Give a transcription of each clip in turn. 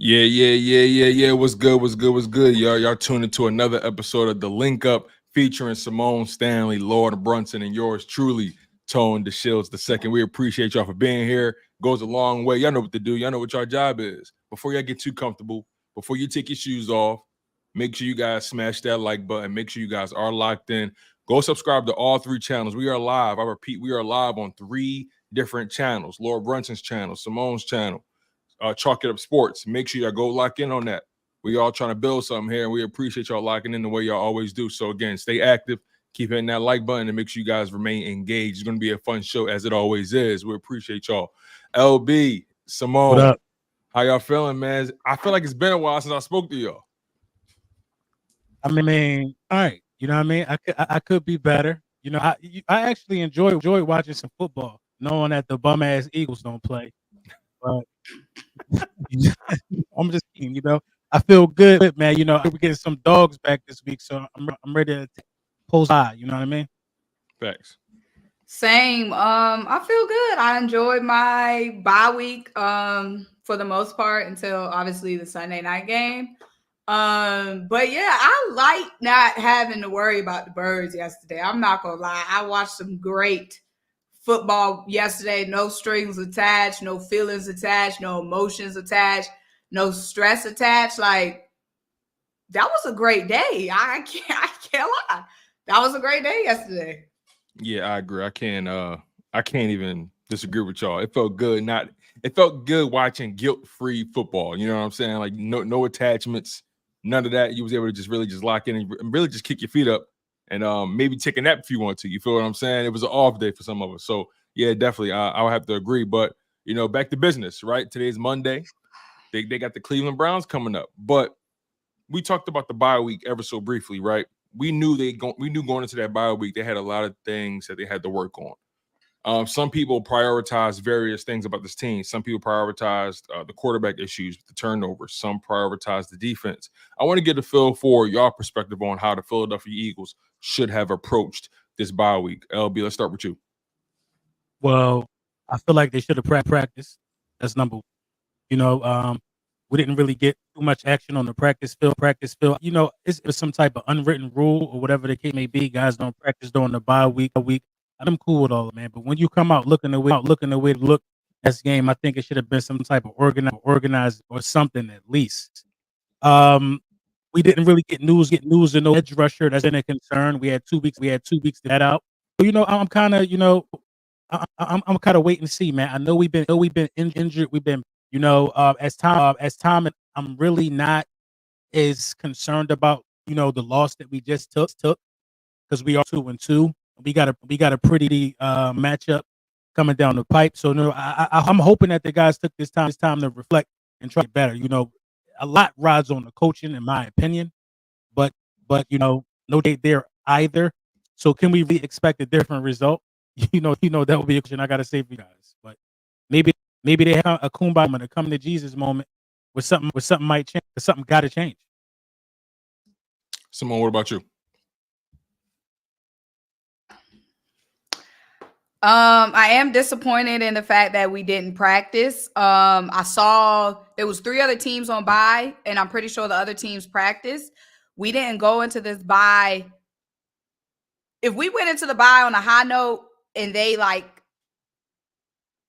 Yeah. What's good? Y'all tuned into another episode of the Link Up featuring Simone Stanley, Lord Brunson, and yours truly, Tone DeShields the second. We appreciate y'all for being here. Goes a long way. Y'all know what to do. Y'all know what your job is. Before y'all get too comfortable, before you take your shoes off, make sure you guys smash that like button. Make sure you guys are locked in. Go subscribe to all three channels. We are live. I repeat, we are live on three different channels. Lord Brunson's channel, Simone's channel, Chalk It Up Sports. Make sure y'all go lock in on that. We all trying to build something here, and we appreciate y'all locking in the way y'all always do. So again, stay active, keep hitting that like button, and make sure you guys remain engaged. It's going to be a fun show, as it always is. We appreciate y'all. LB, Simone, what up? How y'all feeling, man? I feel like it's been a while since I spoke to y'all. I mean, all right. You know what I mean? I could be better. You know, I actually enjoy watching some football, knowing that the bum ass Eagles don't play. But I'm just kidding. You know, I feel good, man. You know, we're getting some dogs back this week, so I'm ready to post high. You know what I mean? Thanks. Same. I feel good. I enjoyed my bye week for the most part until obviously the Sunday night game. But yeah, I like not having to worry about the birds yesterday. I'm not gonna lie. I watched some great football yesterday. No strings attached, no feelings attached, no emotions attached, no stress attached. Like that was a great day. I can't lie. That was a great day yesterday. Yeah, I agree. I can't even disagree with y'all. It felt good. It felt good watching guilt-free football. You know what I'm saying? Like no attachments, none of that. You was able to just really just lock in and really just kick your feet up and maybe take a nap if you want to. You feel what I'm saying? It was an off day for some of us. So yeah, definitely. I would have to agree. But back to business, right? Today's Monday. They got the Cleveland Browns coming up. But we talked about the bye week ever so briefly, right? We knew going into that bye week they had a lot of things that they had to work on. Some people prioritize various things about this team. Some people prioritized the quarterback issues, the turnovers. Some prioritize the defense. I want to get a feel for your perspective on how the Philadelphia Eagles should have approached this bye week. LB, let's start with you. Well, I feel like they should have practiced. That's number one. You know, we didn't really get too much action on the practice field. You know, it's some type of unwritten rule or whatever the case may be. Guys don't practice during the bye week. I'm cool with all of it, man. But when you come out looking the way to look at this game, I think it should have been some type of organized or something at least. We didn't really get news to no edge rusher. That's been a concern. We had 2 weeks. To that out. So, I'm kind of, I'm kind of waiting to see, man. I know we've been injured. We've been, as time, I'm really not as concerned about, the loss that we just took because we are 2-2. We got a pretty matchup coming down the pipe. So no, I'm hoping that the guys took this time to reflect and try to get better. A lot rides on the coaching, in my opinion, but no date there either. So can we really expect a different result? That would be a question I gotta say for you guys. But maybe they have a kumbaya moment, a come to Jesus moment, where something might change, something got to change. Simone, what about you? I am disappointed in the fact that we didn't practice. I saw there was 3 other teams on bye, and I'm pretty sure the other teams practiced. We didn't go into this bye. If we went into the bye on a high note and they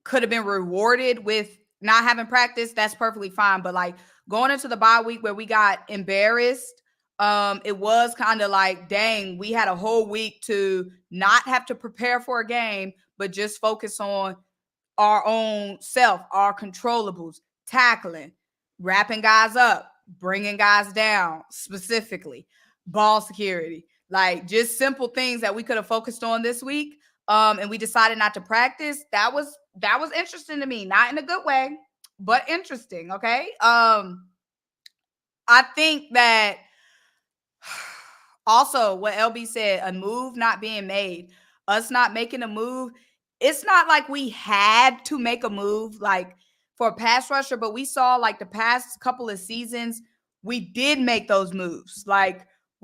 could have been rewarded with not having practice, that's perfectly fine. But going into the bye week where we got embarrassed, it was kind of like, dang, we had a whole week to not have to prepare for a game, but just focus on our own self, our controllables, tackling, wrapping guys up, bringing guys down, specifically ball security, just simple things that we could have focused on this week. And we decided not to practice. That was interesting to me, not in a good way, but interesting. Okay. I think that also what LB said, a move not being made, us not making a move. It's not like we had to make a move for a pass rusher, but we saw the past couple of seasons, we did make those moves.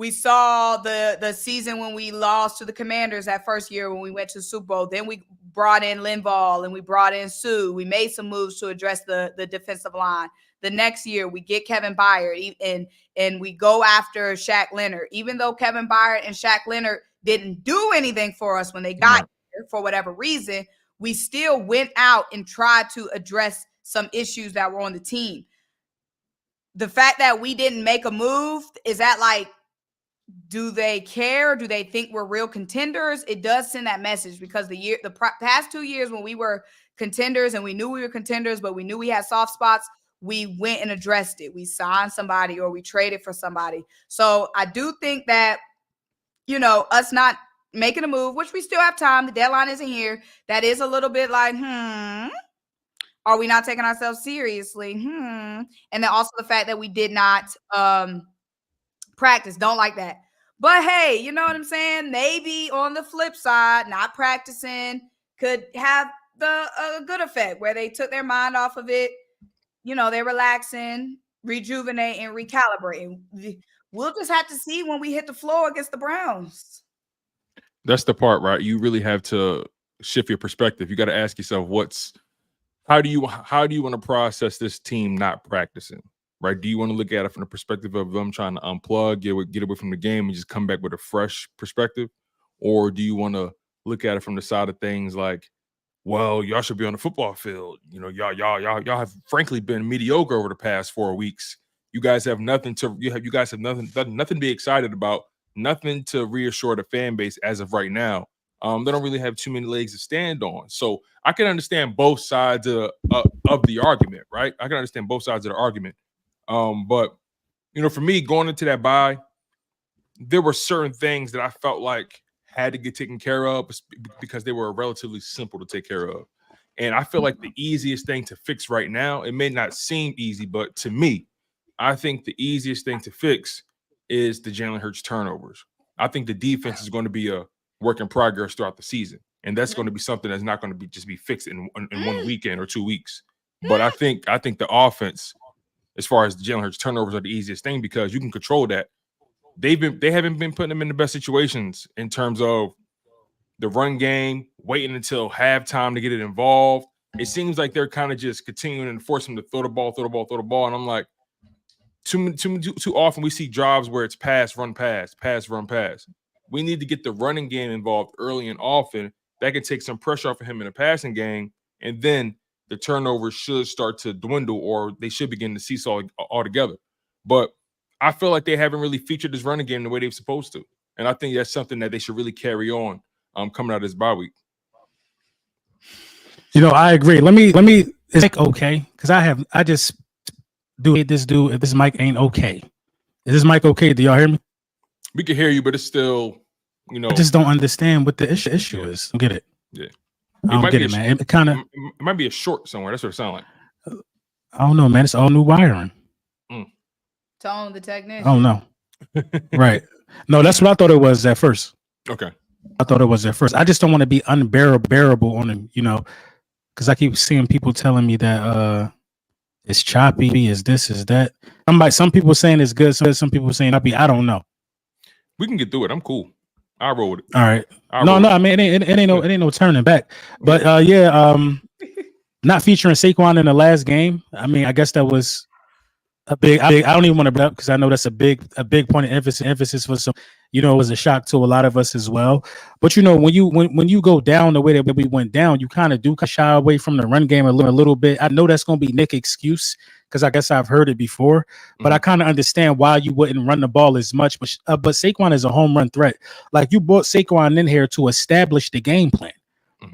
We saw the season when we lost to the Commanders that first year when we went to the Super Bowl. Then we brought in Linval and we brought in Sue. We made some moves to address the defensive line. The next year, we get Kevin Byard and we go after Shaq Leonard. Even though Kevin Byard and Shaq Leonard didn't do anything for us when they got here for whatever reason, we still went out and tried to address some issues that were on the team. The fact that we didn't make a move, is that like, do they care? Do they think we're real contenders? It does send that message because the past 2 years when we were contenders and we knew we were contenders, but we knew we had soft spots, we went and addressed it. We signed somebody or we traded for somebody. So I do think that, us not making a move, which we still have time, the deadline isn't here, that is a little bit like, are we not taking ourselves seriously? And then also the fact that we did not practice. Don't like that. But hey, you know what I'm saying? Maybe on the flip side, not practicing could have a good effect where they took their mind off of it. They're relaxing, rejuvenating, recalibrating. We'll just have to see when we hit the floor against the Browns. That's the part, right? You really have to shift your perspective. You got to ask yourself, how do you want to process this team not practicing? Right? Do you want to look at it from the perspective of them trying to unplug, get away from the game and just come back with a fresh perspective? Or do you want to look at it from the side of things like, well, y'all should be on the football field. Y'all have frankly been mediocre over the past 4 weeks. You guys have nothing to be excited about, nothing to reassure the fan base as of right now. They don't really have too many legs to stand on. So I can understand both sides of the argument, right? I can understand both sides of the argument. But for me, going into that bye, there were certain things that I felt like had to get taken care of because they were relatively simple to take care of. And I feel like the easiest thing to fix right now, it may not seem easy, but to me, I think the easiest thing to fix is the Jalen Hurts turnovers. I think the defense is going to be a work in progress throughout the season. And that's going to be something that's not going to just be fixed in 1 weekend or 2 weeks. But I think the offense, as far as the Jalen Hurts turnovers, are the easiest thing because you can control that. They haven't been putting them in the best situations in terms of the run game, waiting until halftime to get it involved. It seems like they're kind of just continuing to force them to throw the ball. And I'm like, too often we see drives where it's pass, run, pass, pass, run, pass. We need to get the running game involved early and often. That can take some pressure off of him in the passing game, and then the turnovers should start to dwindle, or they should begin to seesaw altogether. But I feel like they haven't really featured this running game the way they're supposed to. And I think that's something that they should really carry on coming out of this bye week. I agree. Let me is Mike okay? Because I just do this dude. If this mic ain't okay. Is this mic okay? Do y'all hear me? We can hear you, but it's still, I just don't understand what the issue is. I don't get it. Yeah. I don't get it, man. It might be a short somewhere. That's what it sounds like. I don't know, man. It's all new wiring. Tone the technician. Oh no. Right. No, that's what I thought it was at first. Okay. I thought it was at first. I just don't want to be unbearable on him, because I keep seeing people telling me that it's choppy, is this, is that. Some people saying it's good, some people saying choppy. I don't know. We can get through it. I'm cool. I'll roll with it. All right. I mean, it ain't no turning back. But not featuring Saquon in the last game. I mean, I guess that was a big. I don't even want to bring up because I know that's a big point of emphasis for some. It was a shock to a lot of us as well. But when you go down the way that we went down, you kind of do shy away from the run game a little bit. I know that's going to be Nick's excuse because I guess I've heard it before. But I kind of understand why you wouldn't run the ball as much. But Saquon is a home run threat. Like, you brought Saquon in here to establish the game plan.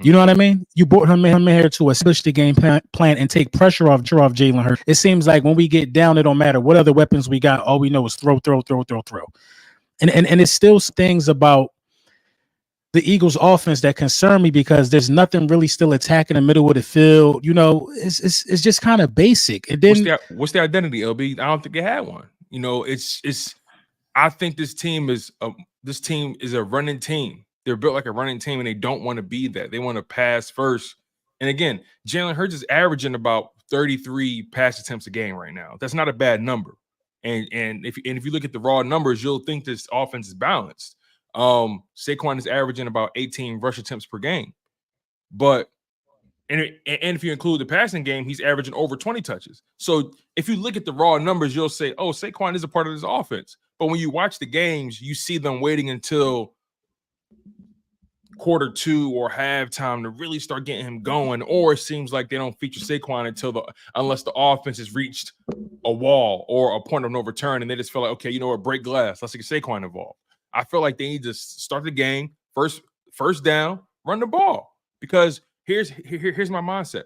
You know what I mean? You brought him in here to establish the game plan and take pressure off Jalen Hurts. It seems like when we get down, it don't matter what other weapons we got. All we know is throw. And it's still things about the Eagles offense that concern me because there's nothing really still attacking the middle of the field. It's just kind of basic. And then what's their identity, LB? I don't think they had one. I think this team is a running team. They're built like a running team, and they don't want to be that. They want to pass first. And again, Jalen Hurts is averaging about 33 pass attempts a game right now. That's not a bad number. And if you look at the raw numbers, you'll think this offense is balanced. Saquon is averaging about 18 rush attempts per game, but and if you include the passing game, he's averaging over 20 touches. So if you look at the raw numbers, you'll say, "Oh, Saquon is a part of this offense." But when you watch the games, you see them waiting until quarter 2 or halftime to really start getting him going, or it seems like they don't feature Saquon unless the offense has reached a wall or a point of no return, and they just feel like, okay, you know what, break glass, let's get Saquon involved. I feel like they need to start the game first down, run the ball, because here's my mindset.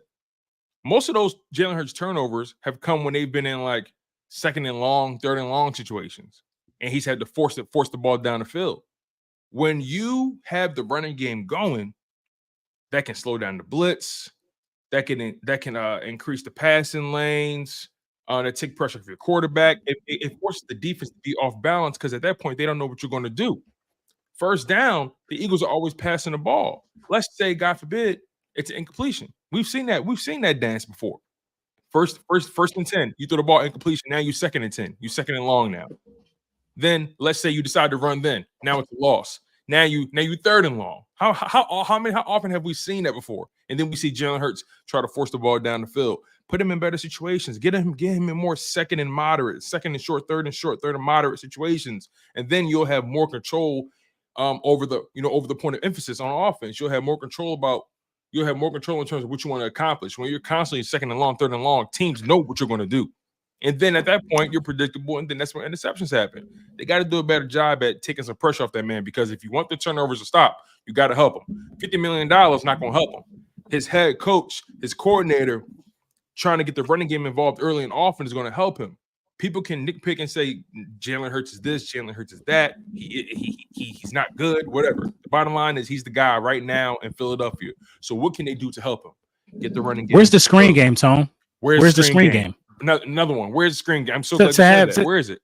Most of those Jalen Hurts turnovers have come when they've been in like second and long, third and long situations, and he's had to force the ball down the field. When you have the running game going, that can slow down the blitz, that can increase the passing lanes, that take pressure off your quarterback. It forces the defense to be off balance, because at that point they don't know what you're going to do. First down, the Eagles are always passing the ball. Let's say, God forbid, it's an incompletion. We've seen that dance before. First and 10, you throw the ball incompletion. Now you second and 10, you second and long now. Then let's say you decide to run. Then now it's a loss. Now you third and long. How often have we seen that before? And then we see Jalen Hurts try to force the ball down the field, put him in better situations, get him in more second and short, third and moderate situations, and then you'll have more control over the point of emphasis on offense. You'll have more control in terms of what you want to accomplish. When you're constantly second and long, third and long, teams know what you're going to do. And then at that point, you're predictable, and then that's when interceptions happen. They got to do a better job at taking some pressure off that man, because if you want the turnovers to stop, you got to help him. $50 million is not going to help him. His head coach, his coordinator, trying to get the running game involved early and often is going to help him. People can nitpick and say Jalen Hurts is this, Jalen Hurts is that. He's not good, whatever. The bottom line is he's the guy right now in Philadelphia. So what can they do to help him get the running game? Where's the screen game, Tone? Where's the screen game? Another one. Where's the screen game? I'm so glad you said that. Where is it?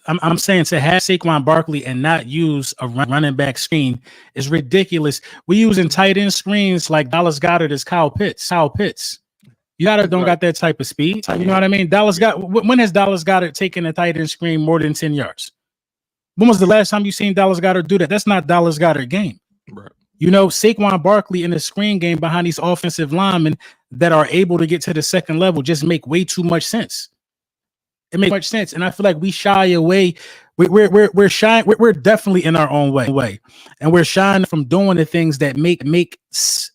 I'm saying to have Saquon Barkley and not use a running back screen is ridiculous. We using tight end screens like Dallas Goedert as Kyle Pitts. You don't got that type of speed. You know what I mean? When has Dallas Goedert taken a tight end screen more than 10 yards? When was the last time you seen Dallas Goedert do that? That's not Dallas Goedert game. Right. You know, Saquon Barkley in the screen game behind these offensive linemen that are able to get to the second level just make way too much sense. It makes much sense, and I feel like we shy away. We're shy. We're definitely in our own way, and we're shying from doing the things that make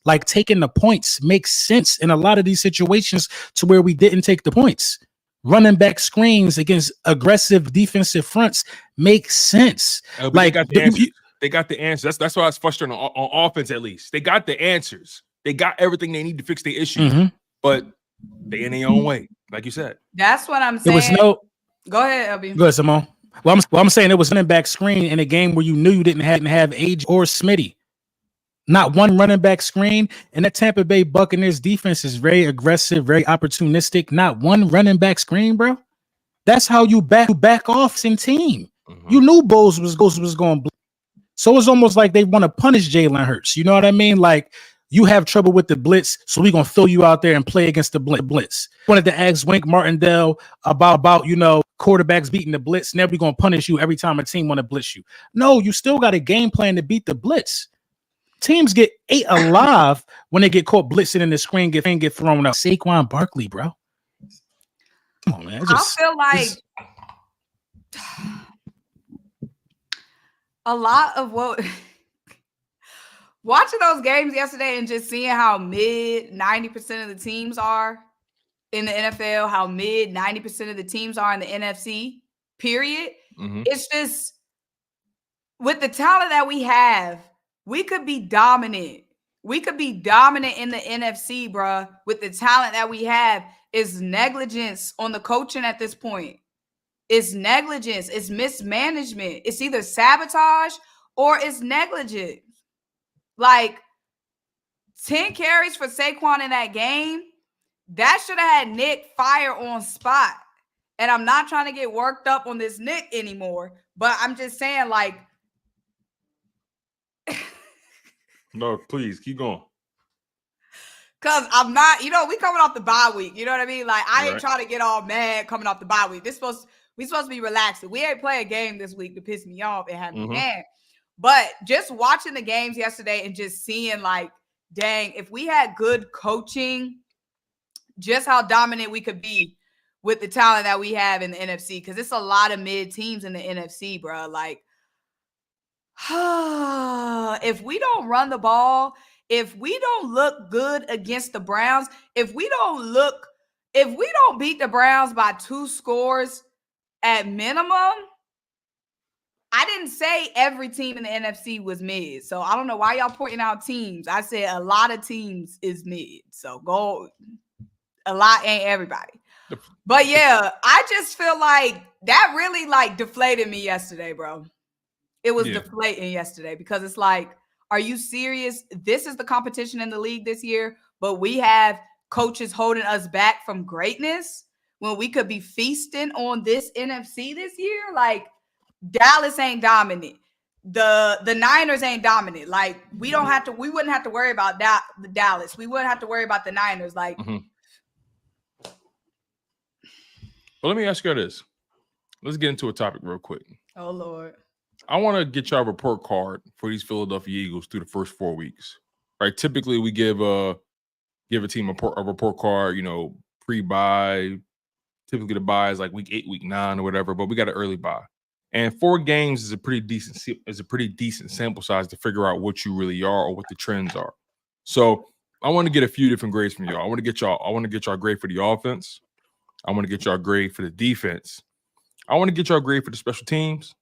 like taking the points make sense in a lot of these situations to where we didn't take the points. Running back screens against aggressive defensive fronts make sense. Like they got the answers. That's why it's frustrating on offense. At least they got the answers. They got everything they need to fix the issue, but they in their own way, like you said. That's what I'm saying. Go ahead, LB. Go ahead, Simone. Well, I'm saying it was running back screen in a game where you knew you didn't have Age or Smitty. Not one running back screen, and that Tampa Bay Buccaneers defense is very aggressive, very opportunistic. Not one running back screen, bro. That's how you back off in team. You knew Bowles was going. So it's almost like they want to punish Jalen Hurts. You know what I mean? Like, you have trouble with the blitz, so we're going to throw you out there and play against the blitz. Wanted to ask Wink Martindale about quarterbacks beating the blitz. Now we're going to punish you every time a team want to blitz you. No, you still got a game plan to beat the blitz. Teams get ate alive when they get caught blitzing in the screen, get thrown out. Saquon Barkley, bro. Come on, man. I feel like a lot of what watching those games yesterday and just seeing how mid 90% of the teams are in the NFL, how mid 90% of the teams are in the NFC, period. It's just with the talent that we have, we could be dominant. We could be dominant in the NFC, bruh, with the talent that we have. It's negligence on the coaching at this point. It's negligence. It's mismanagement. It's either sabotage or it's negligence. Like 10 carries for Saquon in that game, that should have had Nick fire on spot. And I'm not trying to get worked up on this Nick anymore, but I'm just saying, like, no, please keep going. Cause I'm not, we coming off the bye week. You know what I mean? Like, I ain't trying to get all mad coming off the bye week. We supposed to be relaxing. We ain't play a game this week to piss me off and have me mad. But just watching the games yesterday and just seeing like, dang, if we had good coaching, just how dominant we could be with the talent that we have in the NFC. Because it's a lot of mid teams in the NFC, bro. Like, if we don't run the ball, if we don't look good against the Browns, if we don't beat the Browns by 2 scores at minimum, I didn't say every team in the NFC was mid. So I don't know why y'all pointing out teams. I said a lot of teams is mid. So a lot ain't everybody. But yeah, I just feel like that really like deflated me yesterday, bro. It was deflating yesterday because it's like, are you serious? This is the competition in the league this year, but we have coaches holding us back from greatness when we could be feasting on this NFC this year. Like, Dallas ain't dominant. The Niners ain't dominant. Like, we wouldn't have to worry about that. The Dallas. We wouldn't have to worry about the Niners. Like, Well, let me ask you this. Let's get into a topic real quick. oh Lord. I want to get y'all a report card for these Philadelphia Eagles through the first 4 weeks. Right? Typically, we give a team a report card, pre-bye. Typically, the bye is like week 8, week 9, or whatever. But we got an early bye, and 4 games is a pretty decent sample size to figure out what you really are or what the trends are. So I want to get a few different grades from y'all. I want to get y'all grade for the offense. I want to get y'all grade for the defense. I want to get y'all grade for the special teams.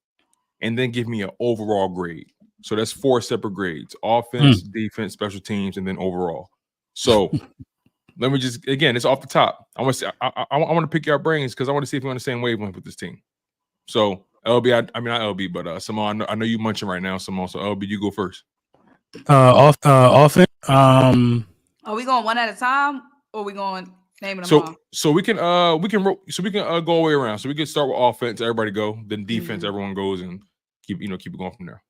And then give me an overall grade. So that's 4 separate grades: offense, defense, special teams, and then overall. So let me just, again, it's off the top. I want to pick your brains because I want to see if you're on the same wavelength with this team. So LB, I mean not LB, but Simone, I know you munching right now, Simone. So LB, you go first. Offense. Are we going one at a time, or are we going naming them all? So we can go all the way around. So we can start with offense, everybody go, then defense, everyone goes, and keep it going from there.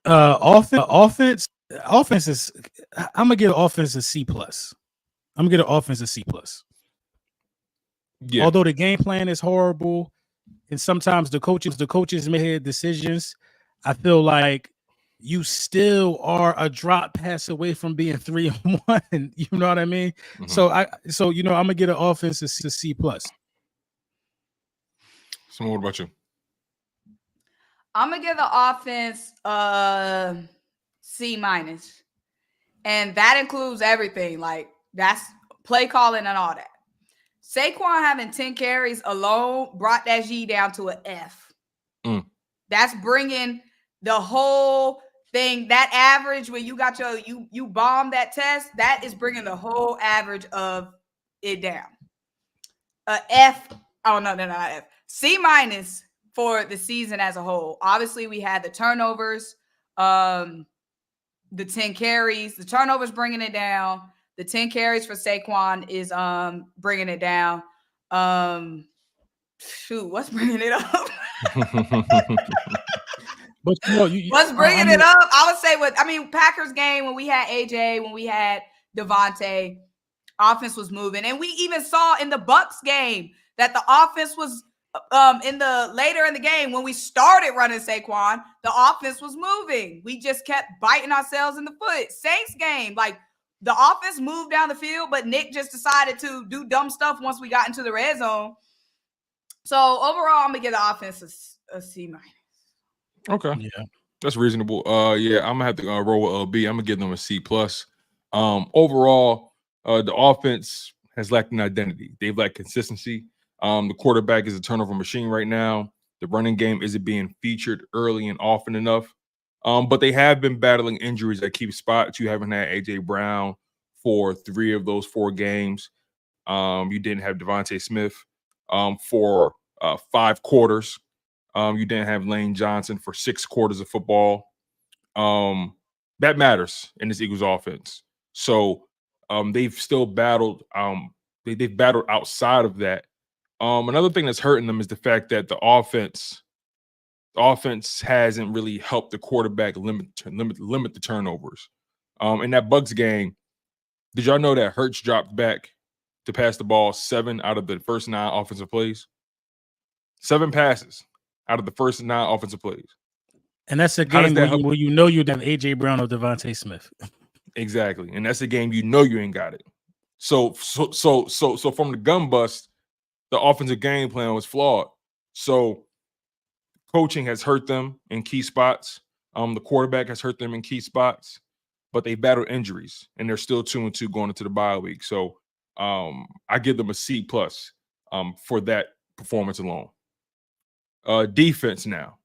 Offense is. I'm gonna give offense a C+. I'm gonna get an offense a C+. Yeah. Although the game plan is horrible, and sometimes the coaches make decisions, I feel like you still are a drop pass away from being 3-1. You know what I mean? So I'm gonna get an offense a C+. So what about you? I'm gonna give the offense C-, and that includes everything. Like, that's play calling and all that. Saquon having 10 carries alone brought that G down to an F. That's bringing the whole thing. That average when you got you bombed that test, that is bringing the whole average of it down. F. Oh no, not F. C- for the season as a whole. Obviously, we had the turnovers, the 10 carries. The turnovers bringing it down. The 10 carries for Saquon is bringing it down. What's bringing it up? But what's bringing it up? I would say Packers game when we had AJ, when we had Devontae, offense was moving, and we even saw in the Bucks game that the offense was. Later in the game when we started running Saquon, the offense was moving. We just kept biting ourselves in the foot. Saints game, like the offense moved down the field, but Nick just decided to do dumb stuff once we got into the red zone. So overall, I'm gonna give the offense a C-. Okay, yeah, that's reasonable. I'm gonna have to roll with LB. I'm gonna give them a C+. Overall, the offense has lacked an identity. They've lacked consistency. The quarterback is a turnover machine right now. The running game isn't being featured early and often enough. But they have been battling injuries that keep spots. You haven't had A.J. Brown for 3 of those 4 games. You didn't have Devontae Smith for 5 quarters. You didn't have Lane Johnson for 6 quarters of football. That matters in this Eagles offense. So they've still battled. They've battled outside of that. Another thing that's hurting them is the fact that the offense hasn't really helped the quarterback limit the turnovers. In that Bucks game, did y'all know that Hurts dropped back to pass the ball 7 out of the first 9 offensive plays? 7 passes out of the first 9 offensive plays. And that's a game where you know you'd have AJ Brown or Devontae Smith. Exactly. And that's a game you know you ain't got it. So from the gun bust, the offensive game plan was flawed. So coaching has hurt them in key spots. The quarterback has hurt them in key spots, but they battled injuries and they're still 2-2 going into the bye week. So I give them a C plus for that performance alone. Defense now.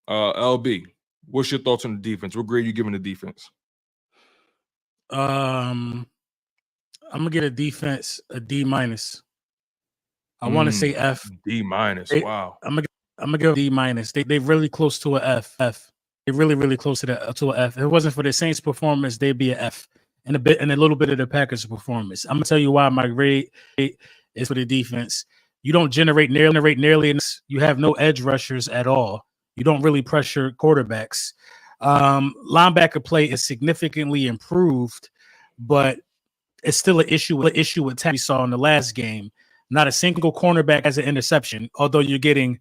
LB, what's your thoughts on the defense? What grade are you giving the defense? I'm gonna get a defense a D minus. I want to say F. D minus. Wow. I'm gonna give a D minus. They're really close to a F. They're really close to a F. If it wasn't for the Saints' performance, they'd be an F. And a little bit of the Packers' performance. I'm gonna tell you why my grade is for the defense. You don't generate nearly enough. You have no edge rushers at all. You don't really pressure quarterbacks. Linebacker play is significantly improved, but it's still an issue with we saw in the last game. Not a single cornerback has an interception, although you're getting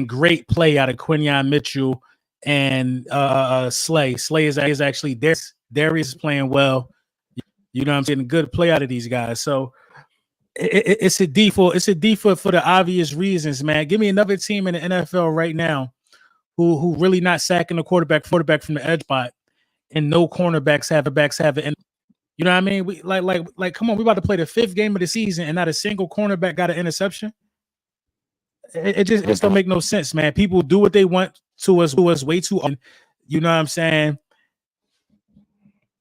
great play out of Quinyon Mitchell and Slay. Slay is actually there. Darius is playing well. You know what I'm saying? Getting good play out of these guys. So it's a D for the obvious reasons, man. Give me another team in the NFL right now who really not sacking the quarterback from the edge spot, and no cornerbacks have it. You know what I mean? We like come on, we about to play the 5th game of the season and not a single cornerback got an interception. It just don't make no sense, man. People do what they want to us way too often. You know what I'm saying?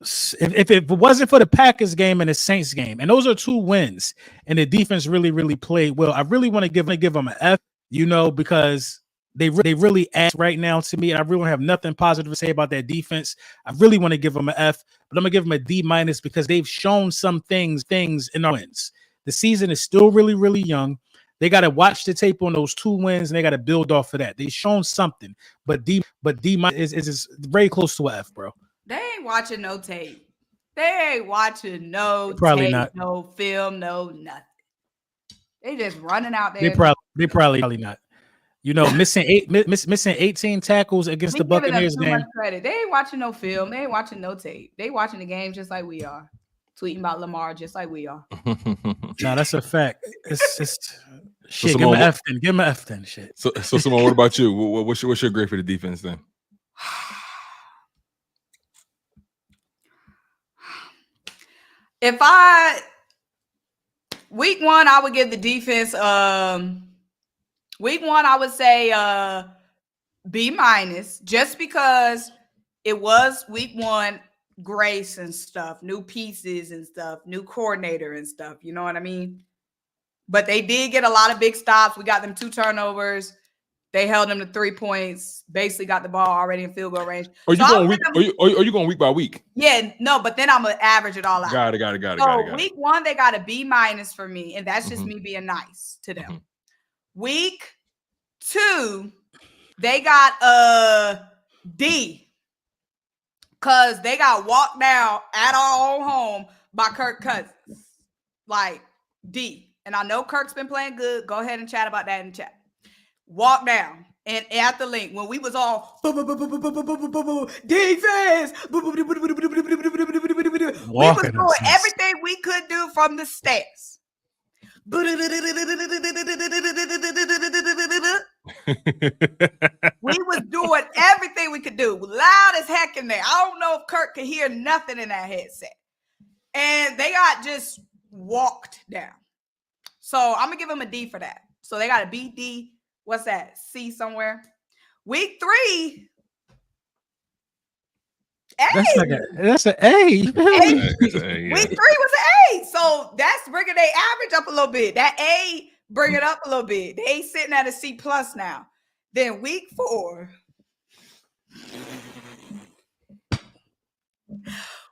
If it wasn't for the Packers game and the Saints game, and those are 2 wins, and the defense really played well, I really want to give them an F, because they really act right now to me. And I really have nothing positive to say about that defense. I really want to give them an F, but I'm gonna give them a D minus because they've shown some things in our wins. The season is still really young. They got to watch the tape on those 2 wins, and they got to build off of that. They've shown something, but D minus is very close to an F, bro. They ain't watching no tape. They ain't watching no probably tape, not. No film, no nothing. They just running out there. They probably not. Missing 18 tackles against the Buccaneers game. Credit. They ain't watching no film. They ain't watching no tape. They watching the game just like we are. Tweeting about Lamar just like we are. No, that's a fact. It's shit. So Simone, give him an F then. Shit. So Simone, what about you? What's your grade for the defense then? If week 1, I would give the defense week 1, I would say B minus, just because it was week 1, grace and stuff, new pieces and stuff, new coordinator and stuff. You know what I mean? But they did get a lot of big stops. We got them 2 turnovers. They held them to 3 points. Basically, got the ball already in field goal range. Are you going week by week? Yeah, no. But then I'm gonna average it all out. Got it. Week 1, they got a B minus for me, and that's just me being nice to them. Week 2, they got a D, because they got walked down at our own home by Kirk Cousins. Like D. And I know Kirk's been playing good. Go ahead and chat about that in the chat. Walk down and at the link when we was all defense. We was doing everything we could do from the stairs. We was doing everything we could do. Loud as heck in there. I don't know if Kirk could hear nothing in that headset. And they got just walked down. So I'm gonna give them a D for that. So they got a B, D. What's that? C somewhere. Week 3. A. That's an A. Week 3 was an A. So that's bringing their average up a little bit. That A bring it up a little bit. They sitting at a C plus now. Then week 4.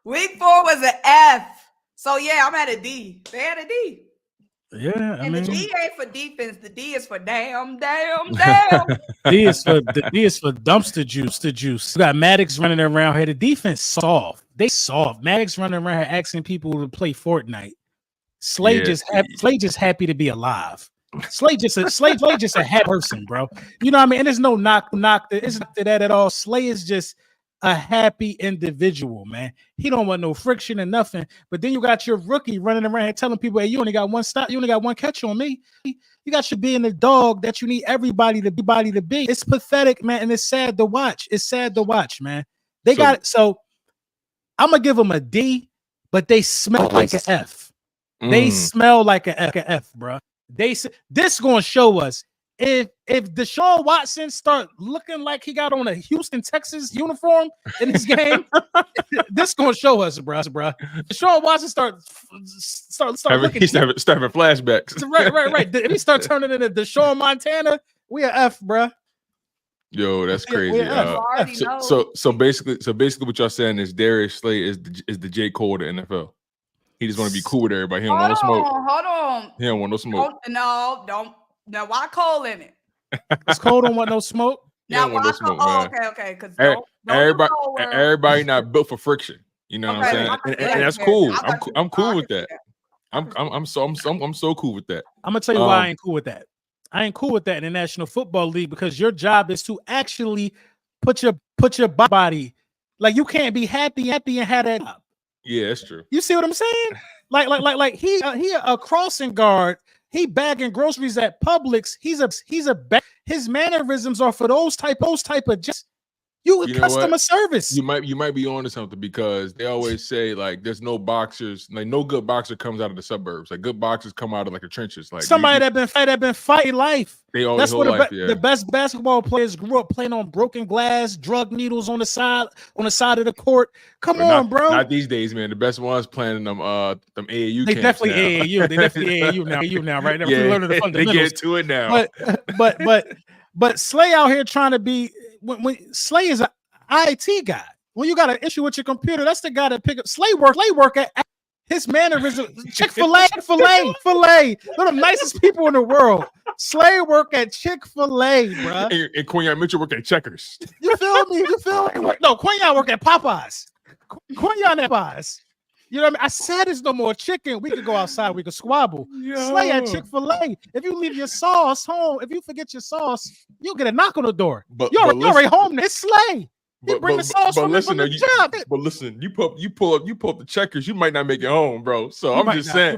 Week 4 was an F. So yeah, I'm at a D. They had a D. Yeah, the D ain't for defense. The D is for damn. D is for dumpster juice. You got Maddox running around here. The defense soft. They soft. Maddox running around here asking people to play Fortnite. Slay just happy to be alive. Slay just a happy person, bro. You know what I mean? And there's no knock. It's not to that at all. Slay is just a happy individual, man. He don't want no friction and nothing. But then you got your rookie running around here telling people, hey, you only got one stop, you only got one catch on me. You got your being the dog that you need everybody to be. It's pathetic, man, and it's sad to watch. It's sad to watch, man. They got it. So I'm gonna give them a D, but they smell like an F. They smell like an F, bro. This gonna show us if Deshaun Watson start looking like he got on a Houston, Texas uniform in this game, this gonna show us, bro. Deshaun Watson start looking. He's having flashbacks. Right. If he start turning into Deshaun Montana, we are F, bro. Yo, that's crazy. So basically, what y'all saying is Darius Slay is the J. Cole of the NFL. He just want to be cool with everybody. He don't want no smoke. Hold on. He don't want no smoke. Don't. Now, why Cole in it? Because Cole don't want no smoke. Now, why Cole? Oh, okay. Because everybody not built for friction. You know what I'm saying? And that's cool. I'm cool with that. I'm so cool with that. I'm gonna tell you why I ain't cool with that. I ain't cool with that in the National Football League because your job is to actually put your body, like, you can't be happy and have that job. Yeah, that's true. You see what I'm saying? Like he a crossing guard. He bagging groceries at Publix. His mannerisms are for those type of just customer service. You might be onto something because they always say like there's no boxers, like no good boxer comes out of the suburbs. Like good boxers come out of like the trenches. Like somebody that been fighting life. They always the best basketball players grew up playing on broken glass, drug needles on the side of the court. Come on, bro. Not these days, man. The best ones playing them AAU. They definitely AAU. They definitely AAU now, right? Now yeah, learning the fundamentals. They get to it now. But Slay out here trying to be when Slay is an IT guy. When you got an issue with your computer, that's the guy that pick up Slay work at his mannerism. Chick-fil-A. They're the nicest people in the world. Slay work at Chick-fil-A, bro. And Quinyon Mitchell work at Checkers. You feel me? No, Quinyon work at Popeyes. Quinyon at Popeyes. You know what I mean? I said there's no more chicken. We could go outside. We could squabble. Yo. Slay at Chick-fil-A. If you leave your sauce home, if you forget your sauce, you'll get a knock on the door. You're already home. It's Slay. You bring the sauce from the job. But listen, you pull up the Checkers. You might not make it home, bro. So I'm just saying, you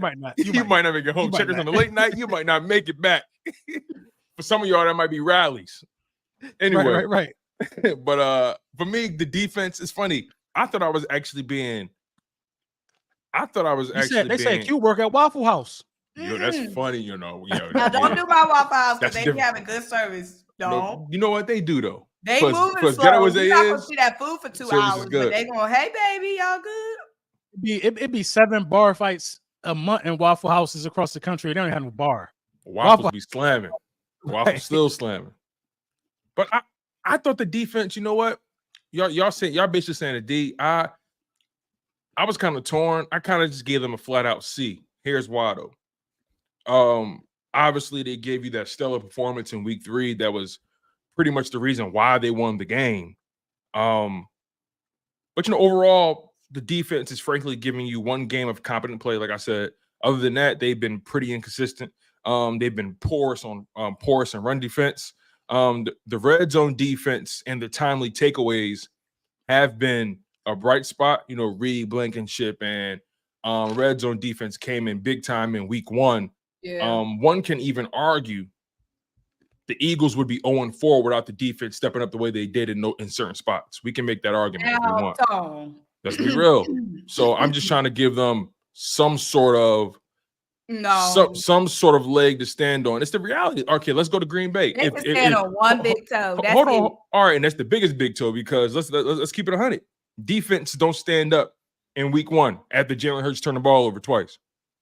might not make it home. Checkers on the late night, you might not make it back. For some of y'all, that might be rallies. Anyway, right. But for me, the defense is funny. I thought I was actually being. They say Q work at Waffle House. Yo, that's funny, you know. Now don't do my Waffle House because they be having good service. Don't. No, you know what they do though? They moving slow. You're not gonna see that food for 2 hours, but they going, hey baby, y'all good? It'd be 7 bar fights a month in Waffle Houses across the country. They don't have no bar. Waffles be slamming. Waffles still slamming. But I thought the defense, you know what? Y'all basically saying a D. I was kind of torn. I kind of just gave them a flat out C. Here's why though. Obviously they gave you that stellar performance in week 3. That was pretty much the reason why they won the game. But overall, the defense is frankly giving you one game of competent play. Like I said, other than that, they've been pretty inconsistent. They've been porous in run defense. The red zone defense and the timely takeaways have been a bright spot. Reed, Blankenship, and red zone defense came in big time in week 1. Yeah. One can even argue the Eagles would be 0-4 without the defense stepping up the way they did in certain spots. We can make that argument if we want. Let's be real. So I'm just trying to give them some sort of some sort of leg to stand on. It's the reality. Okay, let's go to Green Bay. They can stand on one big toe. Hold on. All right, and that's the biggest big toe because let's keep it 100. Defense don't stand up in week 1 after Jalen Hurts turned the ball over twice.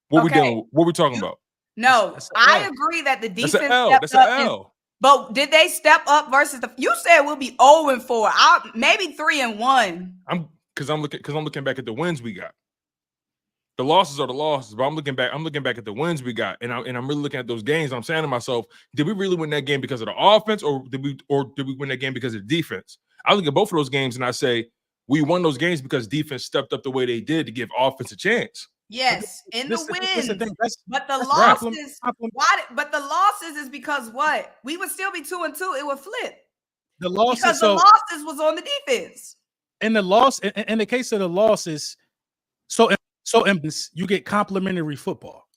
What we doing? What we talking about? No, I agree that the defense That's an L. But did they step up versus you said we'll be 0-4. Maybe 3-1. I'm looking back at the wins we got. The losses are the losses, but I'm looking back at the wins we got, and I'm really looking at those games. I'm saying to myself, did we really win that game because of the offense, or did we win that game because of the defense? I look at both of those games and I say we won those games because defense stepped up the way they did to give offense a chance. Yes, in the This the wins. thing. But the that's losses, compliment- but the losses is because what? We would still be 2-2. It would flip. The losses, Because the losses was on the defense. And the loss, in the case of the losses, so you get complimentary football.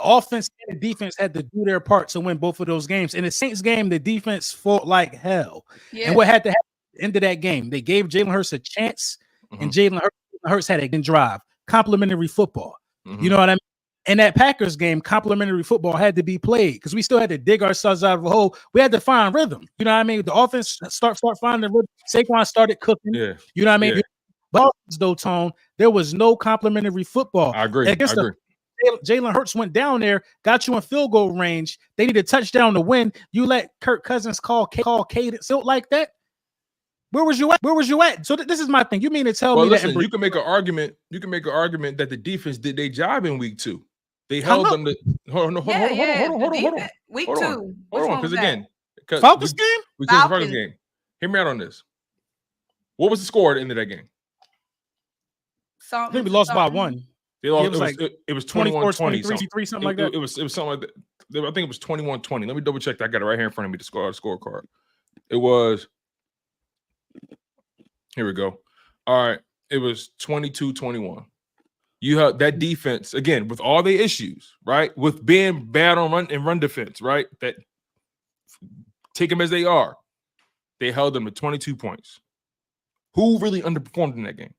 Offense and the defense had to do their part to win both of those games. In the Saints game, the defense fought like hell. Yeah. And what had to happen at the end of that game? They gave Jalen Hurts a chance, and Jalen Hurts had a good drive. Complimentary football. You know what I mean? In that Packers game, complimentary football had to be played because we still had to dig ourselves out of a hole. We had to find rhythm. You know what I mean? The offense start finding rhythm. Saquon started cooking. Yeah. You know what I mean? Yeah. But though, Tone, there was no complimentary football. I agree. Jalen Hurts went down there, got you in field goal range. They need a touchdown to win. You let Kirk Cousins call cadence like that. Where was you at? So this is my thing. You mean to tell me that you can make an argument. You can make an argument that the defense did their job in week 2. They held them to hold on. Week 2. Hold on, because again, Falcons game? Falcons game. Hear me out on this. What was the score at the end of that game? I think we lost by 1. They lost, it was 21-20, something like that. It was something like that. I think it was 21-20. Let me double check that. I got it right here in front of me, the scorecard. It was, here we go. All right. It was 22-21. You have that defense, again, with all the issues, right? With being bad on run defense, right? That take them as they are. They held them to 22 points. Who really underperformed in that game?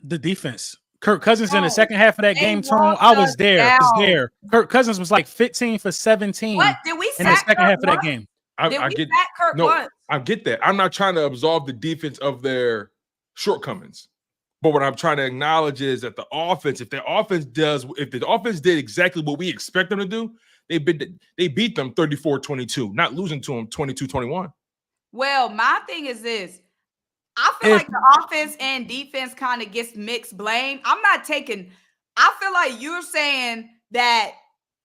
The defense. Kirk Cousins in the second half of that game, Tone. I was there. Kirk Cousins was like 15 for 17. What did we in the second half of that game? I get that. I'm not trying to absolve the defense of their shortcomings. But what I'm trying to acknowledge is that the offense, if the offense did exactly what we expect them to do, they beat them 34-22, not losing to them 22-21. Well, my thing is this. I feel like the offense and defense kind of gets mixed blame. I feel like you're saying that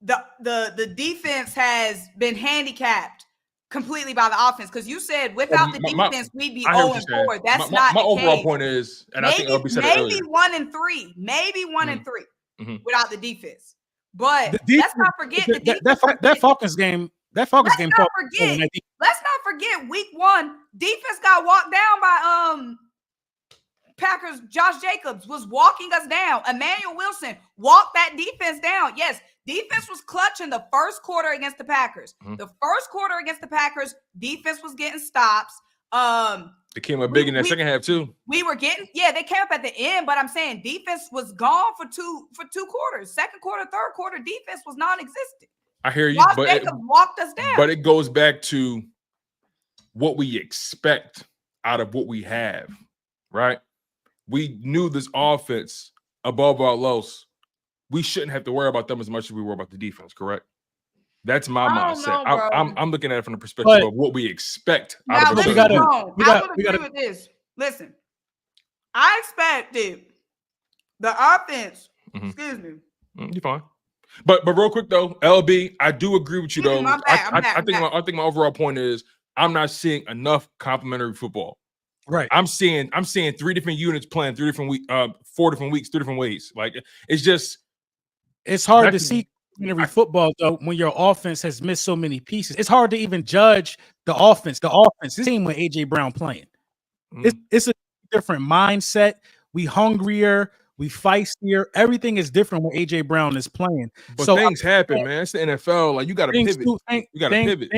the defense has been handicapped completely by the offense, because you said without the defense we'd be 0-4. That's not my the overall case. Point is, and maybe, I think LB said it earlier. Maybe 1-3 without the defense. But let's not forget that Falcons game. Let's not forget week 1, defense got walked down by Packers. Josh Jacobs was walking us down. Emmanuel Wilson walked that defense down. Yes, defense was clutch in the first quarter against the Packers. The first quarter against the Packers, defense was getting stops. They came up big in that second half too. We were getting, they came up at the end, but I'm saying defense was gone for two quarters. Second quarter, third quarter, defense was non-existent. I hear you, but it walked us down. But it goes back to what we expect out of what we have, right? We knew this offense above all else. We shouldn't have to worry about them as much as we worry about the defense, correct? That's my mindset. I'm looking at it from the perspective of what we expect out of the defense. I would agree with this. Listen, I expected the offense. Excuse me. You're fine. But real quick though, LB, I do agree with you though. I think my overall point is I'm not seeing enough complimentary football. Right. I'm seeing 3 different units playing 3 different weeks, 4 different weeks, 3 different ways. Like it's hard to see complimentary football though when your offense has missed so many pieces. It's hard to even judge the offense. This team with AJ Brown playing. It's a different mindset. We hungrier. We feistier. Everything is different when AJ Brown is playing. But things happen, man. It's the NFL. Like you got to pivot. You got to pivot.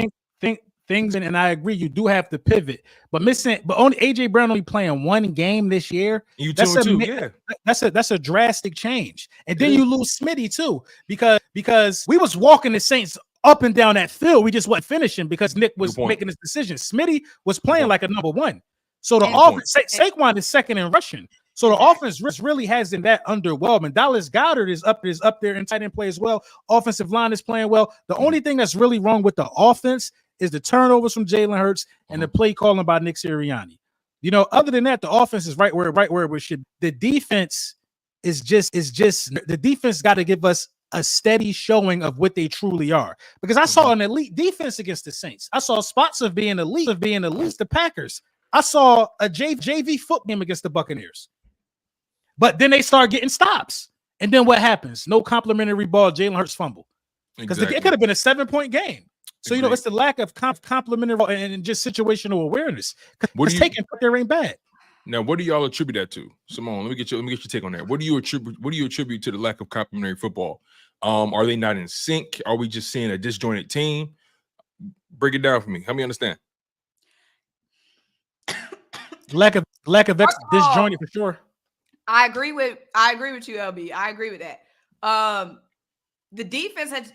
Things, and I agree. You do have to pivot. But only AJ Brown only playing 1 game this year. That's a drastic change. And then you lose Smitty too, because we was walking the Saints up and down that field. We just wasn't finishing because Nick was making his decision. Smitty was playing like a number 1. So the offense, Saquon is second in rushing. So the offense really hasn't that underwhelming. Dallas Goedert is up there in tight end play as well. Offensive line is playing well. The only thing that's really wrong with the offense is the turnovers from Jalen Hurts and the play calling by Nick Sirianni. Other than that, the offense is right where it should. The defense is just the defense got to give us a steady showing of what they truly are. Because I saw an elite defense against the Saints. I saw spots of being elite, the Packers. I saw a JV foot game against the Buccaneers. But then they start getting stops. And then what happens? No complimentary ball, Jalen Hurts fumble. Because it could have been a 7-point game. So, it's the lack of complimentary and just situational awareness. Because taking there ain't bad. Now, what do y'all attribute that to? Simone, let me get your take on that. What do you attribute to the lack of complimentary football? Are they not in sync? Are we just seeing a disjointed team? Break it down for me. Help me understand. Lack of disjointed for sure. I agree with you, LB. I agree with that. The defense has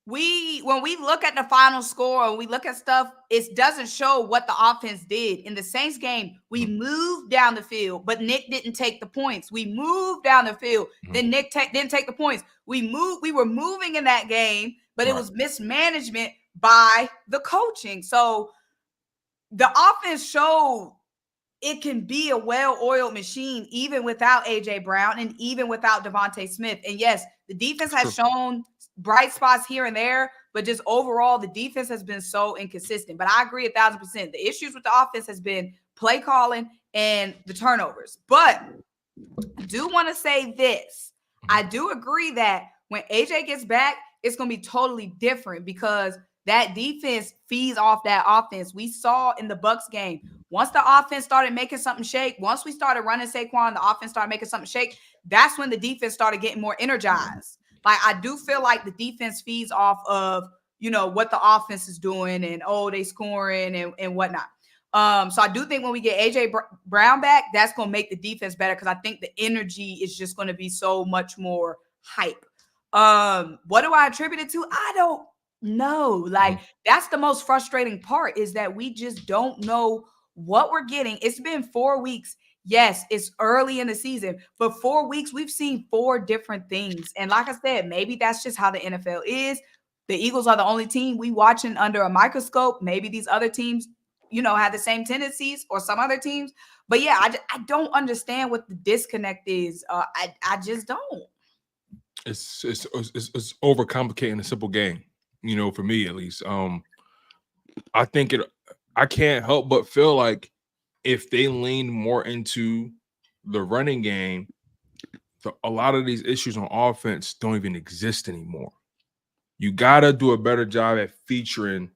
when we look at the final score and we look at stuff, it doesn't show what the offense did. In the Saints game, we moved down the field, but Nick didn't take the points. We moved down the field, then Nick didn't take the points. We were moving in that game, but it was mismanagement by the coaching. So the offense showed it can be a well-oiled machine even without A.J. Brown and even without Devontae Smith. And yes, the defense has shown bright spots here and there, but just overall, the defense has been so inconsistent. But I agree 1,000%. The issues with the offense has been play calling and the turnovers. But I do want to say this. I do agree that when AJ gets back, it's going to be totally different because that defense feeds off that offense. We saw in the Bucs game, once the offense started making something shake, once we started running Saquon, the offense started making something shake, that's when the defense started getting more energized. Like, I do feel like the defense feeds off of, what the offense is doing and, they scoring and whatnot. So I do think when we get A.J. Brown back, that's going to make the defense better because I think the energy is just going to be so much more hype. What do I attribute it to? I don't know. Like, that's the most frustrating part is that we just don't know what we're getting. It's been 4 weeks. Yes, it's early in the season, but 4 weeks, we've seen 4 different things. And like I said, maybe that's just how the NFL is. The Eagles are the only team we watching under a microscope. Maybe these other teams, have the same tendencies or some other teams. But yeah, I don't understand what the disconnect is. I just don't. It's overcomplicating a simple game, for me at least. I can't help but feel like if they lean more into the running game, a lot of these issues on offense don't even exist anymore. You got to do a better job at featuring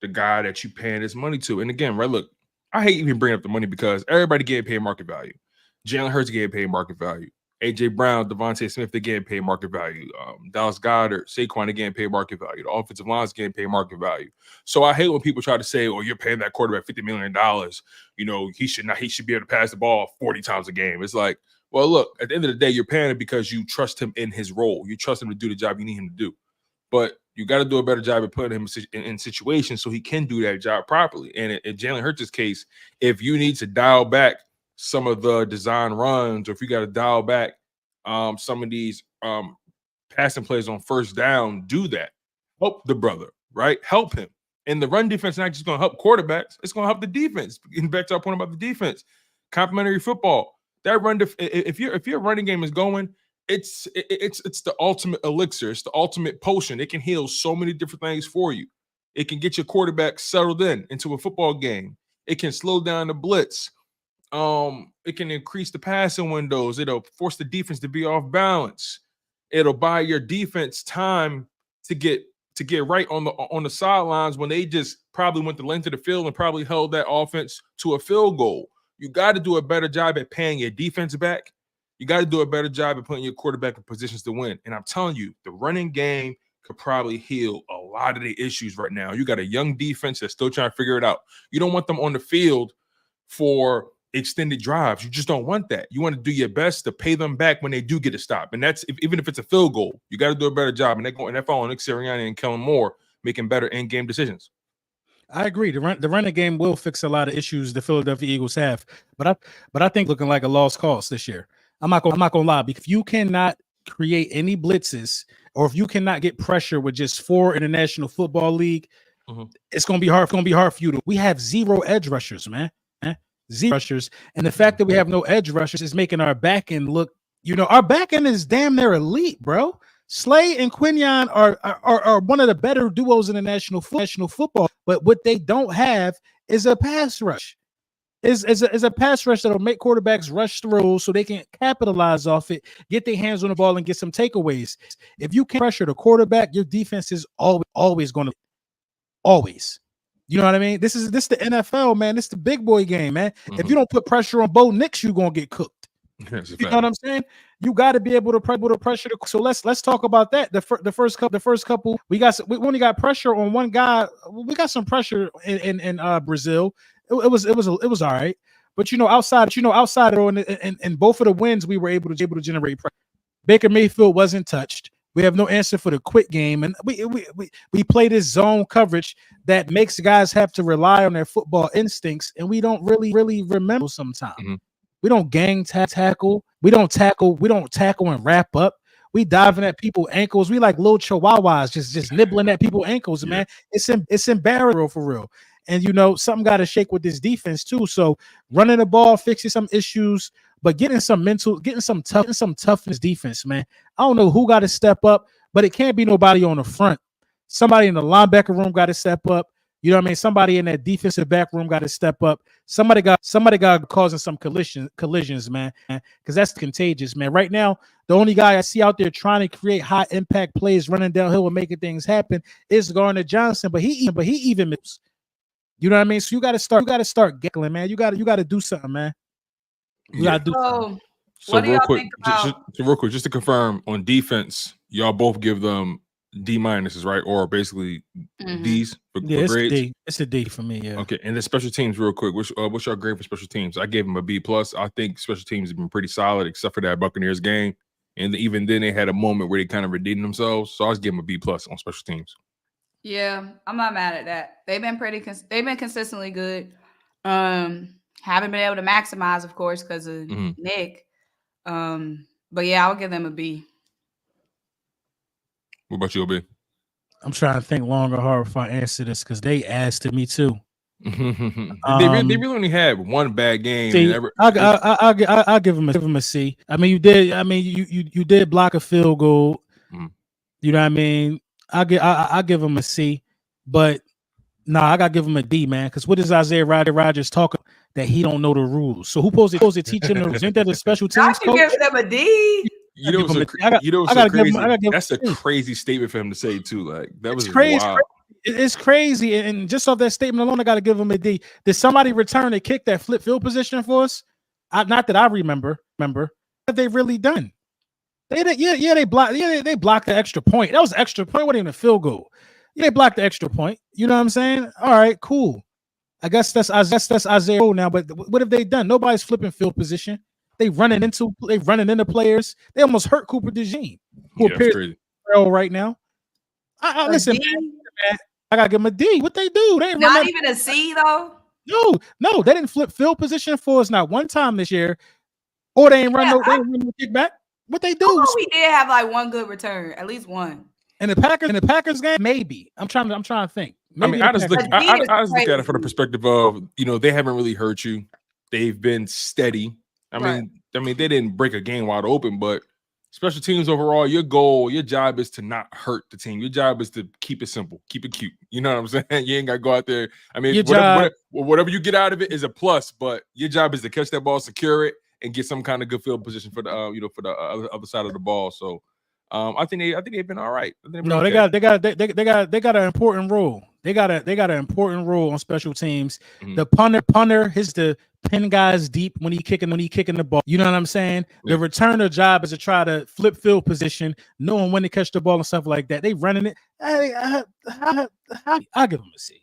the guy that you paying this money to. And again, look, I hate even bringing up the money because everybody getting paid market value. Jalen Hurts getting paid market value. A.J. Brown, Devontae Smith, they're getting paid market value. Dallas Goedert, Saquon, they're getting paid market value. The offensive line's getting paid market value. So I hate when people try to say, "Oh, you're paying that quarterback $50 million. He should be able to pass the ball 40 times a game." It's like, well, look, at the end of the day, you're paying him because you trust him in his role. You trust him to do the job you need him to do. But you got to do a better job at putting him in situations so he can do that job properly. And in Jalen Hurts' case, if you need to dial back some of the design runs, or if you got to dial back some of these passing plays on first down, do that. Help the brother, right? Help him. And the run defense is not just going to help quarterbacks. It's going to help the defense. Getting back to our point about the defense, complementary football. That run, if your running game is going, it's the ultimate elixir. It's the ultimate potion. It can heal so many different things for you. It can get your quarterback settled into a football game. It can slow down the blitz. It can increase the passing windows. It'll force the defense to be off balance. It'll buy your defense time to get right on the sidelines when they just probably went the length of the field and probably held that offense to a field goal. You got to do a better job at paying your defense back. You got to do a better job at putting your quarterback in positions to win. And I'm telling you, the running game could probably heal a lot of the issues right now. You got a young defense that's still trying to figure it out. You don't want them on the field for extended drives. You just don't want that. You want to do your best to pay them back when they do get a stop. And that's even if it's a field goal, you got to do a better job. And they're going NFL on Nick Sirianni and Kellen Moore making better in-game decisions. I agree. The running game will fix a lot of issues the Philadelphia Eagles have, but I think looking like a lost cause this year. I'm not gonna lie, because if you cannot create any blitzes or if you cannot get pressure with just 4 in the National Football League, it's gonna be hard. It's gonna be hard for you to. We have 0 edge rushers, man. 0 rushers, and the fact that we have no edge rushers is making our back end look. Our back end is damn near elite, bro. Slay and Quinion are one of the better duos in the national football, but what they don't have is a pass rush. is a pass rush that'll make quarterbacks rush through so they can capitalize off it, get their hands on the ball, and get some takeaways. If you can't pressure the quarterback, your defense is always going to always. You know what I mean? This the NFL, man. This the big boy game, man. If you don't put pressure on Bo Nix, you're gonna get cooked. You know what I'm saying? You got to be able to pressure the. So let's talk about that. The first couple, we only got pressure on one guy. We got some pressure in Brazil. It was all right. But outside in both of the wins, we were able to generate pressure. Baker Mayfield wasn't touched. We have no answer for the quick game, and we play this zone coverage that makes guys have to rely on their football instincts, and we don't really remember sometimes. We don't gang tackle. We don't tackle and wrap up. We diving at people's ankles. We like little chihuahuas just nibbling at people's ankles, man. It's embarrassing for real. And something got to shake with this defense too. So running the ball, fixing some issues, but getting some toughness defense, man. I don't know who got to step up, but it can't be nobody on the front. Somebody in the linebacker room got to step up. You know what I mean? Somebody in that defensive back room got to step up. Somebody got causing some collisions, man, because that's contagious, man. Right now, the only guy I see out there trying to create high impact plays, running downhill and making things happen is Garner Johnson, but he even moves. You know what I mean? So you got to start giggling, man. You got to do something, man. You got to do something. So real quick, just to confirm on defense, y'all both give them D minuses, right? Or basically D's for grades. It's a D for me, yeah. Okay, and the special teams, real quick. What's your grade for special teams? I gave them a B plus. I think special teams have been pretty solid, except for that Buccaneers game. And even then, they had a moment where they kind of redeemed themselves. So I was giving them a B plus on special teams. Yeah, I'm not mad at that. They've been they've been consistently good. Haven't been able to maximize, of course, because of Nick. But yeah, I'll give them a B. What about you, OB? I'm trying to think long or hard before I answer this because they asked to me too. They really only had one bad game. See, I'll give them a C. I mean, you did block a field goal. You know what I mean? I'll give them a C, but I gotta give him a D, man. Because what is Isaiah Rodgers talking that he don't know the rules? So who supposed to teach him the rules? Ain't that a special teams coach? Give them a D. That's a crazy statement for him to say too. Like that was crazy. Wild. It's crazy, and just off that statement alone, I got to give him a D. Did somebody return a kick that flip field position for us? Not that I remember. What have they really done? They blocked the extra point. That was an extra point. It wasn't even a field goal. Yeah, they blocked the extra point. You know what I'm saying? All right, cool. I guess that's Isaiah now. But what have they done? Nobody's flipping field position. They running into players. They almost hurt Cooper DeJean, who appears right now. Listen, man, I gotta give them a D. What they do? They ain't not even a C though. No, they didn't flip field position for us not one time this year, or they ain't run no kickback. What they do? We did have like one good return, at least one. In the Packers game, maybe. I'm trying to think. Maybe I just look at it from the perspective of they haven't really hurt you. They've been steady. I mean, they didn't break a game wide open, but special teams overall, your job is to not hurt the team. Your job is to keep it simple, keep it cute. You know what I'm saying? You ain't got to go out there. I mean, whatever you get out of it is a plus, but your job is to catch that ball, secure it, and get some kind of good field position for the for the other side of the ball. So I think they've been all right. They got an important role. They got an important role on special teams. The punter is the pin guys deep when he kicking the ball. You know what I'm saying? The returner job is to try to flip field position, knowing when to catch the ball and stuff like that. They running it. I'll give them a C.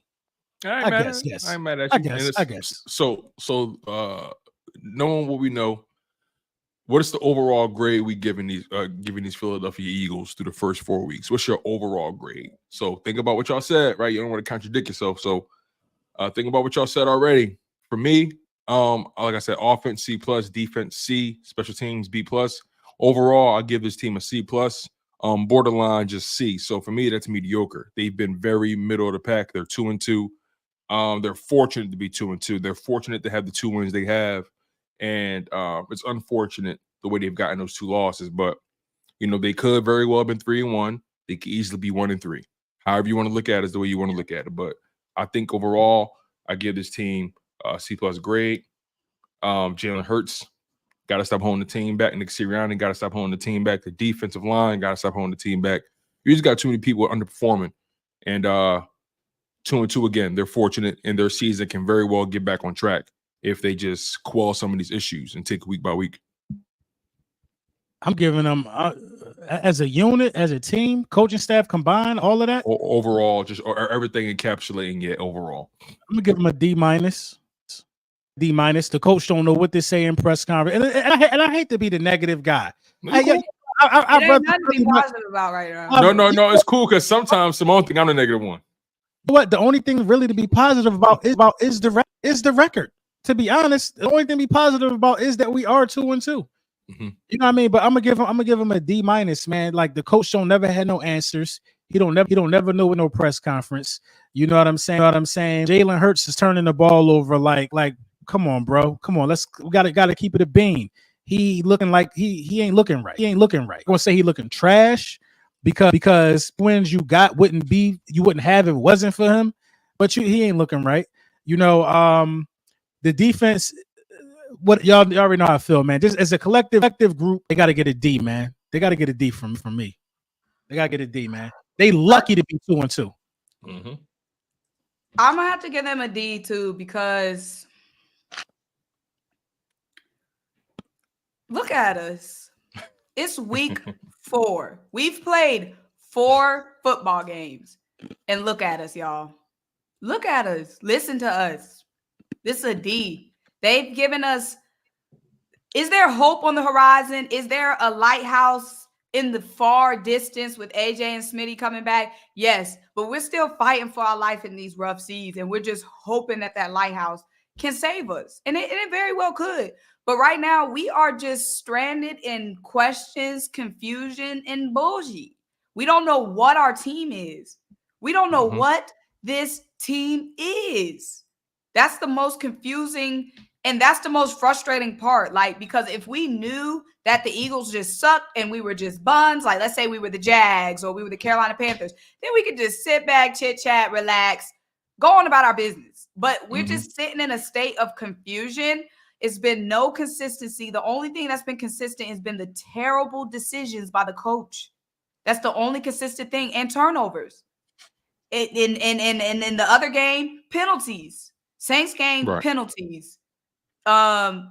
I guess. I ain't mad at you. I guess. So knowing what we know, what is the overall grade we giving these Philadelphia Eagles through the first 4 weeks? What's your overall grade? So think about what y'all said, right? You don't want to contradict yourself. So think about what y'all said already. For me, like I said, offense C plus, defense C, special teams B plus. Overall, I give this team a C plus. Borderline just C. So for me, that's mediocre. They've been very middle of the pack. They're 2-2. They're fortunate to be 2-2. They're fortunate to have the 2 wins they have. And it's unfortunate the way they've gotten those 2 losses, but they could very well have been 3-1. They could easily be 1-3. However you want to look at it is the way you want to look at it. But I think overall, I give this team a C plus grade. Jalen Hurts got to stop holding the team back. Nick Sirianni got to stop holding the team back. The defensive line got to stop holding the team back. You just got too many people underperforming. And 2-2 again. They're fortunate, and their season can very well get back on track if they just quell some of these issues and take it week by week. I'm giving them as a unit, as a team, coaching staff combined, all of that. Overall, just or everything encapsulating it overall. I'm gonna give them a D-. The coach don't know what to say in press conference, and I hate to be the negative guy. It ain't nothing to be positive about right now. No, it's cool because sometimes Simone think I'm the negative one. What the only thing really to be positive about is the record. To be honest, the only thing to be positive about is that we are 2-2. Mm-hmm. You know what I mean? But I'm gonna give him a D-, man. Like the coach don't never had no answers. He don't never know with no press conference. You know what I'm saying? Jalen Hurts is turning the ball over like come on, bro. Come on, we gotta keep it a bean. He looking like he ain't looking right. I'm gonna say he looking trash because wins you wouldn't have if it wasn't for him. But he ain't looking right. You know, the defense. What y'all already know how I feel, man. Just as a collective group, they got to get a D, man. They got to get a D from me. They got to get a D, man. They lucky to be 2-2. Mm-hmm. I'm gonna have to give them a D too because look at us. It's week 4. We've played 4 football games, and look at us, y'all. Look at us. Listen to us. This is a D. They've given us, is there hope on the horizon? Is there a lighthouse in the far distance with AJ and Smitty coming back? Yes, but we're still fighting for our life in these rough seas, and we're just hoping that lighthouse can save us. And it very well could. But right now, we are just stranded in questions, confusion, and bullshit. We don't know what our team is. We don't know what this team is. That's the most confusing and that's the most frustrating part. Like, because if we knew that the Eagles just sucked and we were just buns, like let's say we were the Jags or we were the Carolina Panthers, then we could just sit back, chit chat, relax, go on about our business. But we're just sitting in a state of confusion. It's been no consistency. The only thing that's been consistent has been the terrible decisions by the coach. That's the only consistent thing, and turnovers. In the other game, penalties. Saints game, penalties. The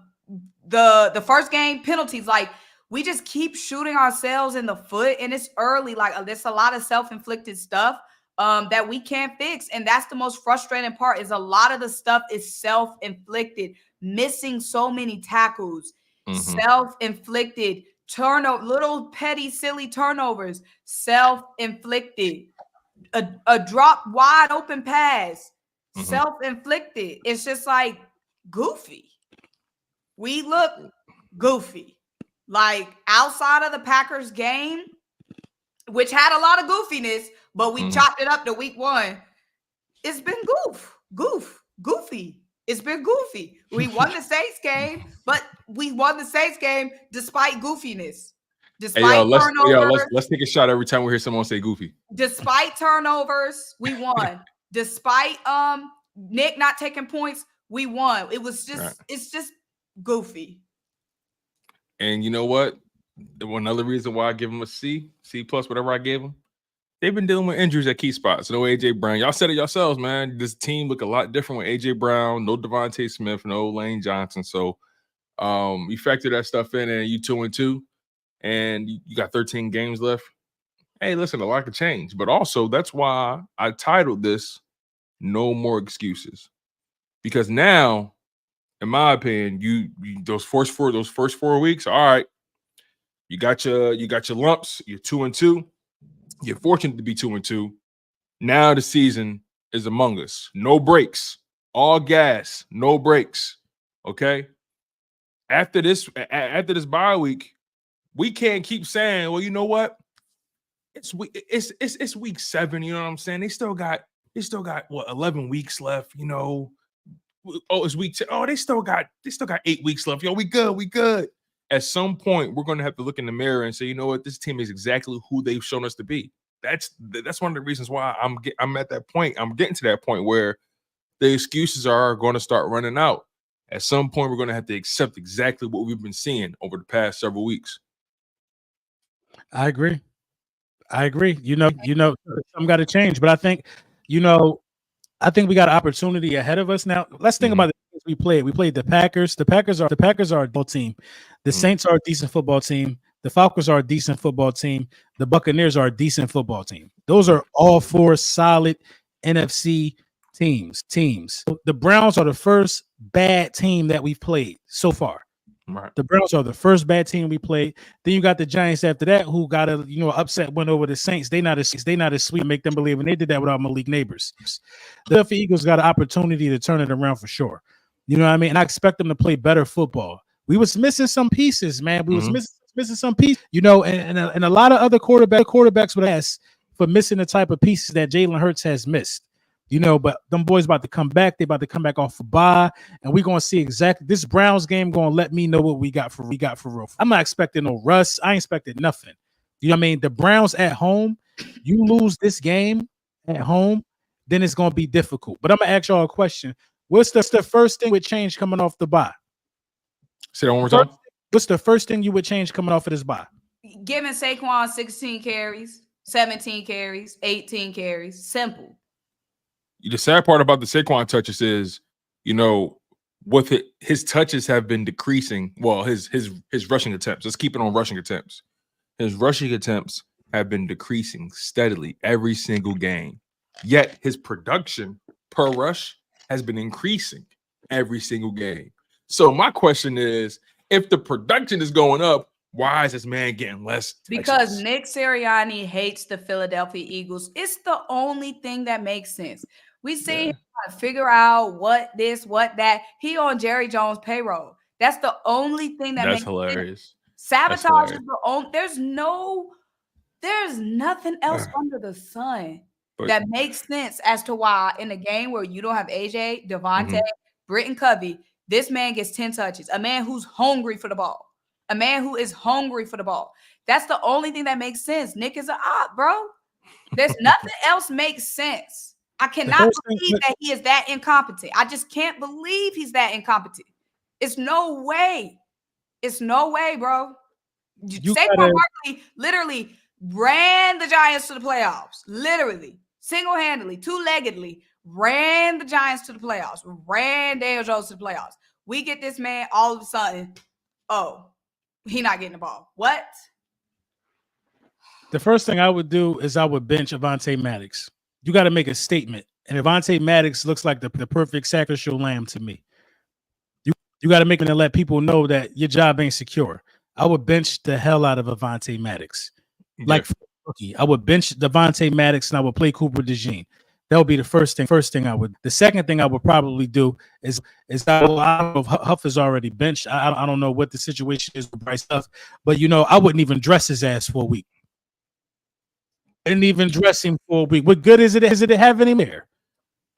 first game, penalties. Like, we just keep shooting ourselves in the foot, and it's early. Like, there's a lot of self-inflicted stuff that we can't fix, and that's the most frustrating part. Is a lot of the stuff is self-inflicted. Missing so many tackles, self-inflicted turnover, little petty silly turnovers, self-inflicted. A drop wide open pass, self-inflicted. It's just like goofy. We look goofy. Like, outside of the Packers game, which had a lot of goofiness, but we chopped it up to week 1. It's been goofy. It's been goofy. We won the Saints game, but we won the Saints game despite goofiness. Despite turnovers. Let's take a shot every time we hear someone say goofy. Despite turnovers, we won. Despite Nick not taking points, we won. It was just it's just goofy. And you know what? Another reason why I give them a C plus, whatever I gave them. They've been dealing with injuries at key spots. No AJ Brown. Y'all said it yourselves, man. This team look a lot different with AJ Brown, no Devontae Smith, no Lane Johnson. So you factor that stuff in, and you 2-2, and you got 13 games left. Hey, listen, a lot could change. But also, that's why I titled this "No More Excuses," because now, in my opinion, you those first 4 weeks, all right, you got your lumps. You're 2-2. You're fortunate to be 2-2. Now the season is among us. No breaks, all gas, no breaks. Okay. After this bye week, we can't keep saying, well, you know what? It's week 7. You know what I'm saying? They still got what, 11 weeks left. You know, oh, it's week 10. Oh, they still got 8 weeks left. Yo, we good. At some point, we're going to have to look in the mirror and say, you know what, this team is exactly who they've shown us to be. That's one of the reasons why I'm at that point. I'm getting to that point where the excuses are going to start running out. at some point we're going to have to accept exactly what we've been seeing over the past several weeks. I agree. Some got to change, but I think, we got an opportunity ahead of us now. Let's think about the things we played. We played the Packers. The Packers are a football team. The Saints are a decent football team. The Falcons are a decent football team. The Buccaneers are a decent football team. Those are all 4 solid NFC teams. The Browns are the first bad team that we've played so far. Right. The Browns are the first bad team we played. Then you got the Giants after that, who got a upset win over the Saints. They not as sweet, make them believe, and they did that without Malik Neighbors. The Philadelphia Eagles got an opportunity to turn it around for sure. You know what I mean? And I expect them to play better football. We was missing some pieces, man. We was missing some pieces, and a lot of other quarterbacks would ask for missing the type of pieces that Jalen Hurts has missed. But them boys about to come back. They about to come back off a bye, and we're gonna see exactly this Browns game. Gonna let me know what we got for real. I'm not expecting no rust. I ain't expecting nothing. You know what I mean? The Browns at home. You lose this game at home, then it's gonna be difficult. But I'm gonna ask y'all a question. What's the first thing would change coming off the bye? Say that one more time. What's the first thing you would change coming off of this bye? Giving Saquon 16 carries, 17 carries, 18 carries. Simple. The sad part about the Saquon touches is, his touches have been decreasing. Well, his rushing attempts. Let's keep it on rushing attempts. His rushing attempts have been decreasing steadily every single game. Yet his production per rush has been increasing every single game. So my question is, if the production is going up, why is this man getting less touches? Because Nick Sirianni hates the Philadelphia Eagles. It's the only thing that makes sense. We see him trying to figure out what this, what that. He on Jerry Jones' payroll. That's the only thing that makes hilarious. Sense. Sabotage is the only. There's nothing else under the sun that makes sense as to why in a game where you don't have AJ, Devontae, Britt, and Covey, this man gets 10 touches. A man who's hungry for the ball. A man who is hungry for the ball. That's the only thing that makes sense. Nick is an op, bro. There's nothing else makes sense. I cannot believe that he is that incompetent. I just can't believe he's that incompetent. It's no way. It's no way, bro. Saquon Barkley literally ran the Giants to the playoffs. Literally, single-handedly, two-leggedly, ran the Giants to the playoffs. Ran Daniel Jones to the playoffs. We get this man all of a sudden, he not getting the ball. What? The first thing I would do is I would bench Avonte Maddox. You got to make a statement. And Avonte Maddox looks like the perfect sacrificial lamb to me. You got to make it and let people know that your job ain't secure. I would bench the hell out of Avonte Maddox. Like rookie. I would bench Devontae Maddox and I would play Cooper DeJean. That would be the first thing I would. The second thing I would probably do is I don't know if Huff is already benched. I don't know what the situation is with Bryce Huff, but I wouldn't even dress his ass for a week. I didn't even dress him for a week. What good is it to have him there?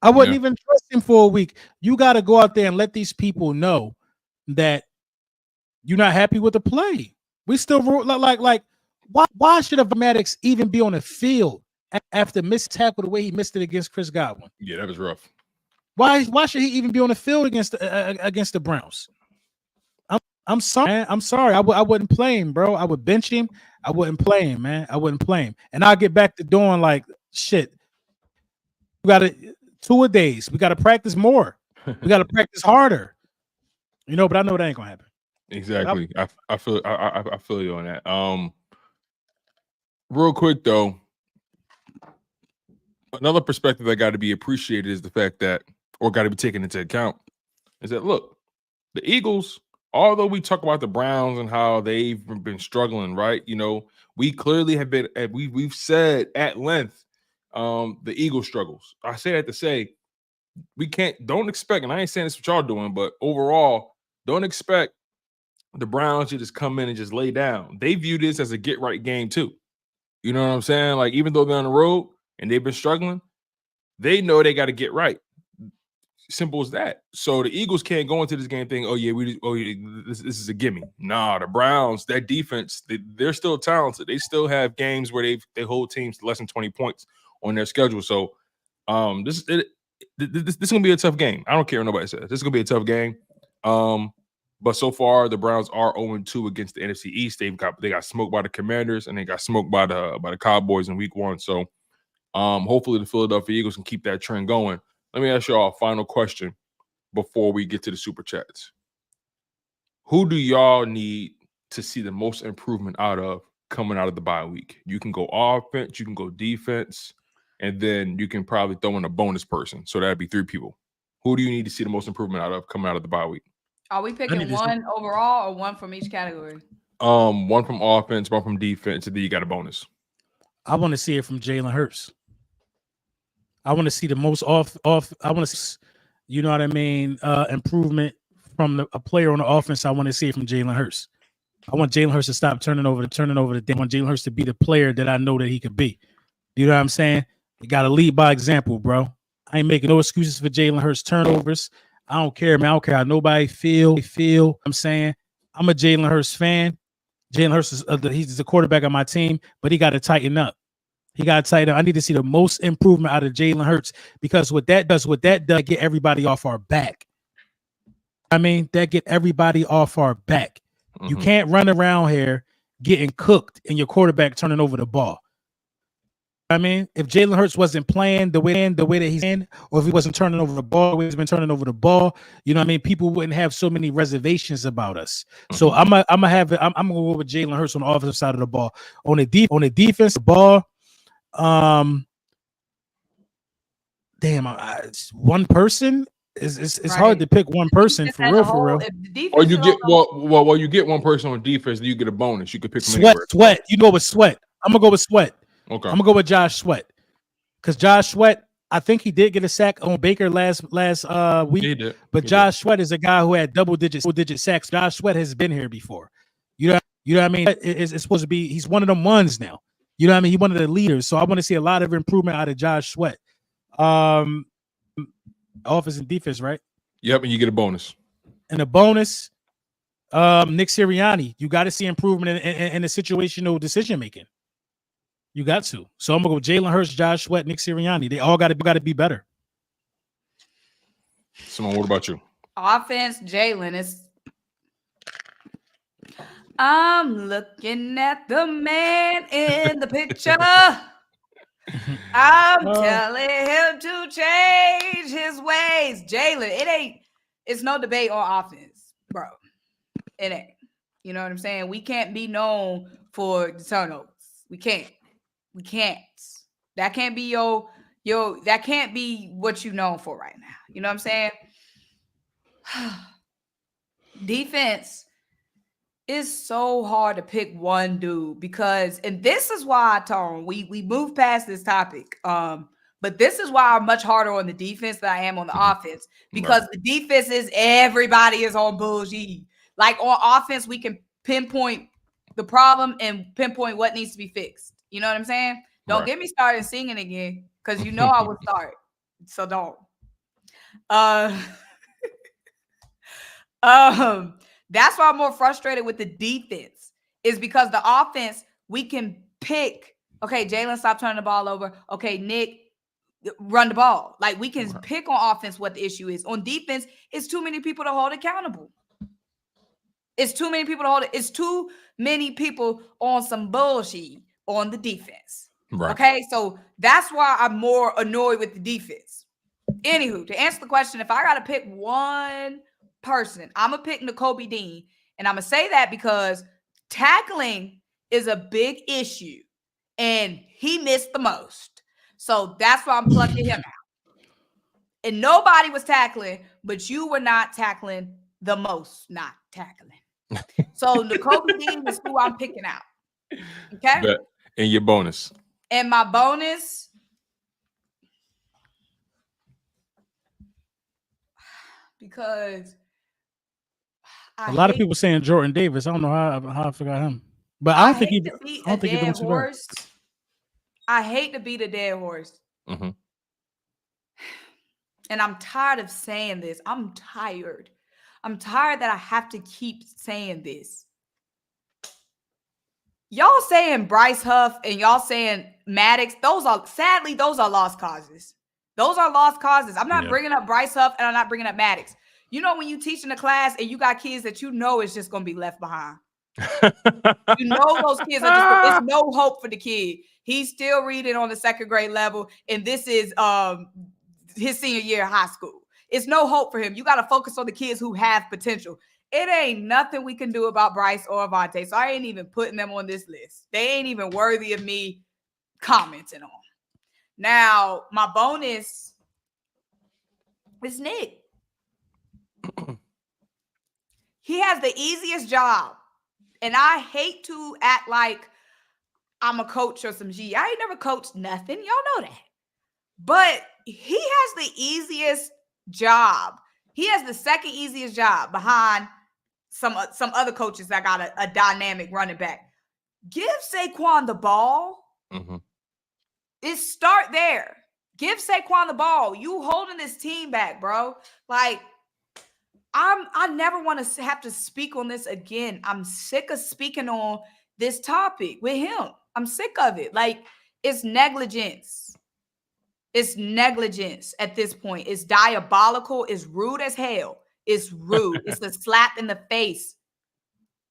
I wouldn't even dress him for a week. You got to go out there and let these people know that you're not happy with the play. We still like why should Maddox even be on the field after missed tackle the way he missed it against Chris Godwin? Yeah, that was rough. Why should he even be on the field against the Browns? I'm sorry, man. I'm sorry. I wouldn't play him, bro. I would bench him. I wouldn't play him, man. I wouldn't play him. And I'll get back to doing like shit. We got to 2 a days. We got to practice more. We got to practice harder. But I know that ain't gonna happen. Exactly. I feel you on that. Real quick though, another perspective that got to be appreciated is the fact that, or got to be taken into account, is that look, the Eagles, although we talk about the Browns and how they've been struggling, right? We clearly have been, we've said at length, the Eagles struggles. I say that to say, don't expect, and I ain't saying this what y'all doing, but overall, don't expect the Browns to just come in and just lay down. They view this as a get right game too. You know what I'm saying? Like, even though they're on the road and they've been struggling, they know they got to get right. Simple as that. So the Eagles can't go into this game thinking, this is a gimme. Nah, the Browns, that defense, they're still talented. They still have games where they hold teams to less than 20 points on their schedule. So this is gonna be a tough game. I don't care what nobody says. This is gonna be a tough game. But so far the Browns are 0-2 against the NFC East. They got smoked by the Commanders and they got smoked by the Cowboys in Week 1. So hopefully the Philadelphia Eagles can keep that trend going. Let me ask y'all a final question before we get to the super chats. Who do y'all need to see the most improvement out of coming out of the bye week? You can go offense, you can go defense, and then you can probably throw in a bonus person. So that'd be 3 people. Who do you need to see the most improvement out of coming out of the bye week? Are we picking one overall or one from each category? One from offense, one from defense, and then you got a bonus. I want to see it from Jalen Hurts. I want to see the most off. I want to see, you know what I mean, improvement from a player on the offense. I want to see it from Jalen Hurts. I want Jalen Hurts to stop turning over the day. I want Jalen Hurts to be the player that I know that he could be. You know what I'm saying? You got to lead by example, bro. I ain't making no excuses for Jalen Hurts turnovers. I don't care, man. I don't care how nobody feel. I'm saying I'm a Jalen Hurts fan. Jalen Hurts is he's the quarterback of my team, but he got to tighten up. I need to see the most improvement out of Jalen Hurts because what that does, get everybody off our back. I mean, that get everybody off our back. Mm-hmm. You can't run around here getting cooked and your quarterback turning over the ball. I mean, if Jalen Hurts wasn't playing the way that he's in, or if he wasn't turning over the ball the way he's been turning over the ball, you know what I mean? People wouldn't have so many reservations about us. Mm-hmm. So I'm gonna go with Jalen Hurts on the offensive side of the ball. On the defensive ball, one person it's right. Hard to pick one person for real. Or you get you get one person on defense, then you get a bonus. You could pick Sweat. You go with Sweat. I'm gonna go with Sweat. Okay. I'm gonna go with Josh Sweat because Josh Sweat, I think he did get a sack on Baker last week. He did. But Josh Sweat is a guy who had double digit sacks. Josh Sweat has been here before. You know what I mean? It's supposed to be. He's one of them ones now. You know what I mean? He's one of the leaders. So I want to see a lot of improvement out of Josh Sweat. Offense and defense, right? Yep, and you get a bonus. And a bonus, Nick Sirianni. You got to see improvement in the situational decision making. You got to. So I'm gonna go with Jalen Hurts, Josh Sweat, Nick Sirianni. They all got to be better. Simone, what about you? Offense, Jalen is. I'm looking at the man in the picture. I'm telling him to change his ways. Jalen, it's no debate on offense, bro. It ain't. You know what I'm saying? We can't be known for the turnovers. We can't. That can't be that can't be what you're known for right now. You know what I'm saying? Defense is so hard to pick one dude because, and this is why I told we moved past this topic. But this is why I'm much harder on the defense than I am on the offense because the defense is everybody is on bullshit. Like on offense, we can pinpoint the problem and pinpoint what needs to be fixed. You know what I'm saying? Don't get me started singing again because you know I would start. So don't. That's why I'm more frustrated with the defense is because the offense, we can pick, okay, Jalen, stop turning the ball over. Okay, Nick, run the ball. Like we can pick on offense what the issue is. On defense, it's too many people to hold accountable. It's too many people to hold it. It's too many people on some bullshit on the defense. Right. Okay, so that's why I'm more annoyed with the defense. Anywho, to answer the question, if I got to pick one person, I'm going to pick Nakobe Dean. And I'm going to say that because tackling is a big issue. And he missed the most. So that's why I'm plucking him out. And nobody was tackling, but you were not tackling the most, not tackling. So Nakobe Dean is who I'm picking out. Okay? And your bonus. And my bonus, because a lot of people saying Jordan Davis. I don't know how I forgot him, but I don't think he. I don't think he doing too bad. I hate to beat a dead horse, and I'm tired of saying this. I'm tired that I have to keep saying this. Y'all saying Bryce Huff and y'all saying Maddox, those are lost causes. Those are lost causes. I'm not bringing up Bryce Huff and I'm not bringing up Maddox. You know, when you teach in a class and you got kids that you know is just going to be left behind. You know those kids are just, there's no hope for the kid. He's still reading on the second grade level, and this is his senior year of high school. It's no hope for him. You got to focus on the kids who have potential. It ain't nothing we can do about Bryce or Avonte, so I ain't even putting them on this list. They ain't even worthy of me commenting on. Now, my bonus is Nick. He has the easiest job. And I hate to act like I'm a coach or some G. I ain't never coached nothing. Y'all know that. But he has the easiest job. He has the second easiest job behind some other coaches that got a dynamic running back. Give Saquon the ball. Mm-hmm. It start there. Give Saquon the ball. You holding this team back, bro. Like, I never want to have to speak on this again. I'm sick of speaking on this topic with him. I'm sick of it. Like, it's negligence. It's negligence at this point. It's diabolical. It's rude as hell. It's rude. It's a slap in the face.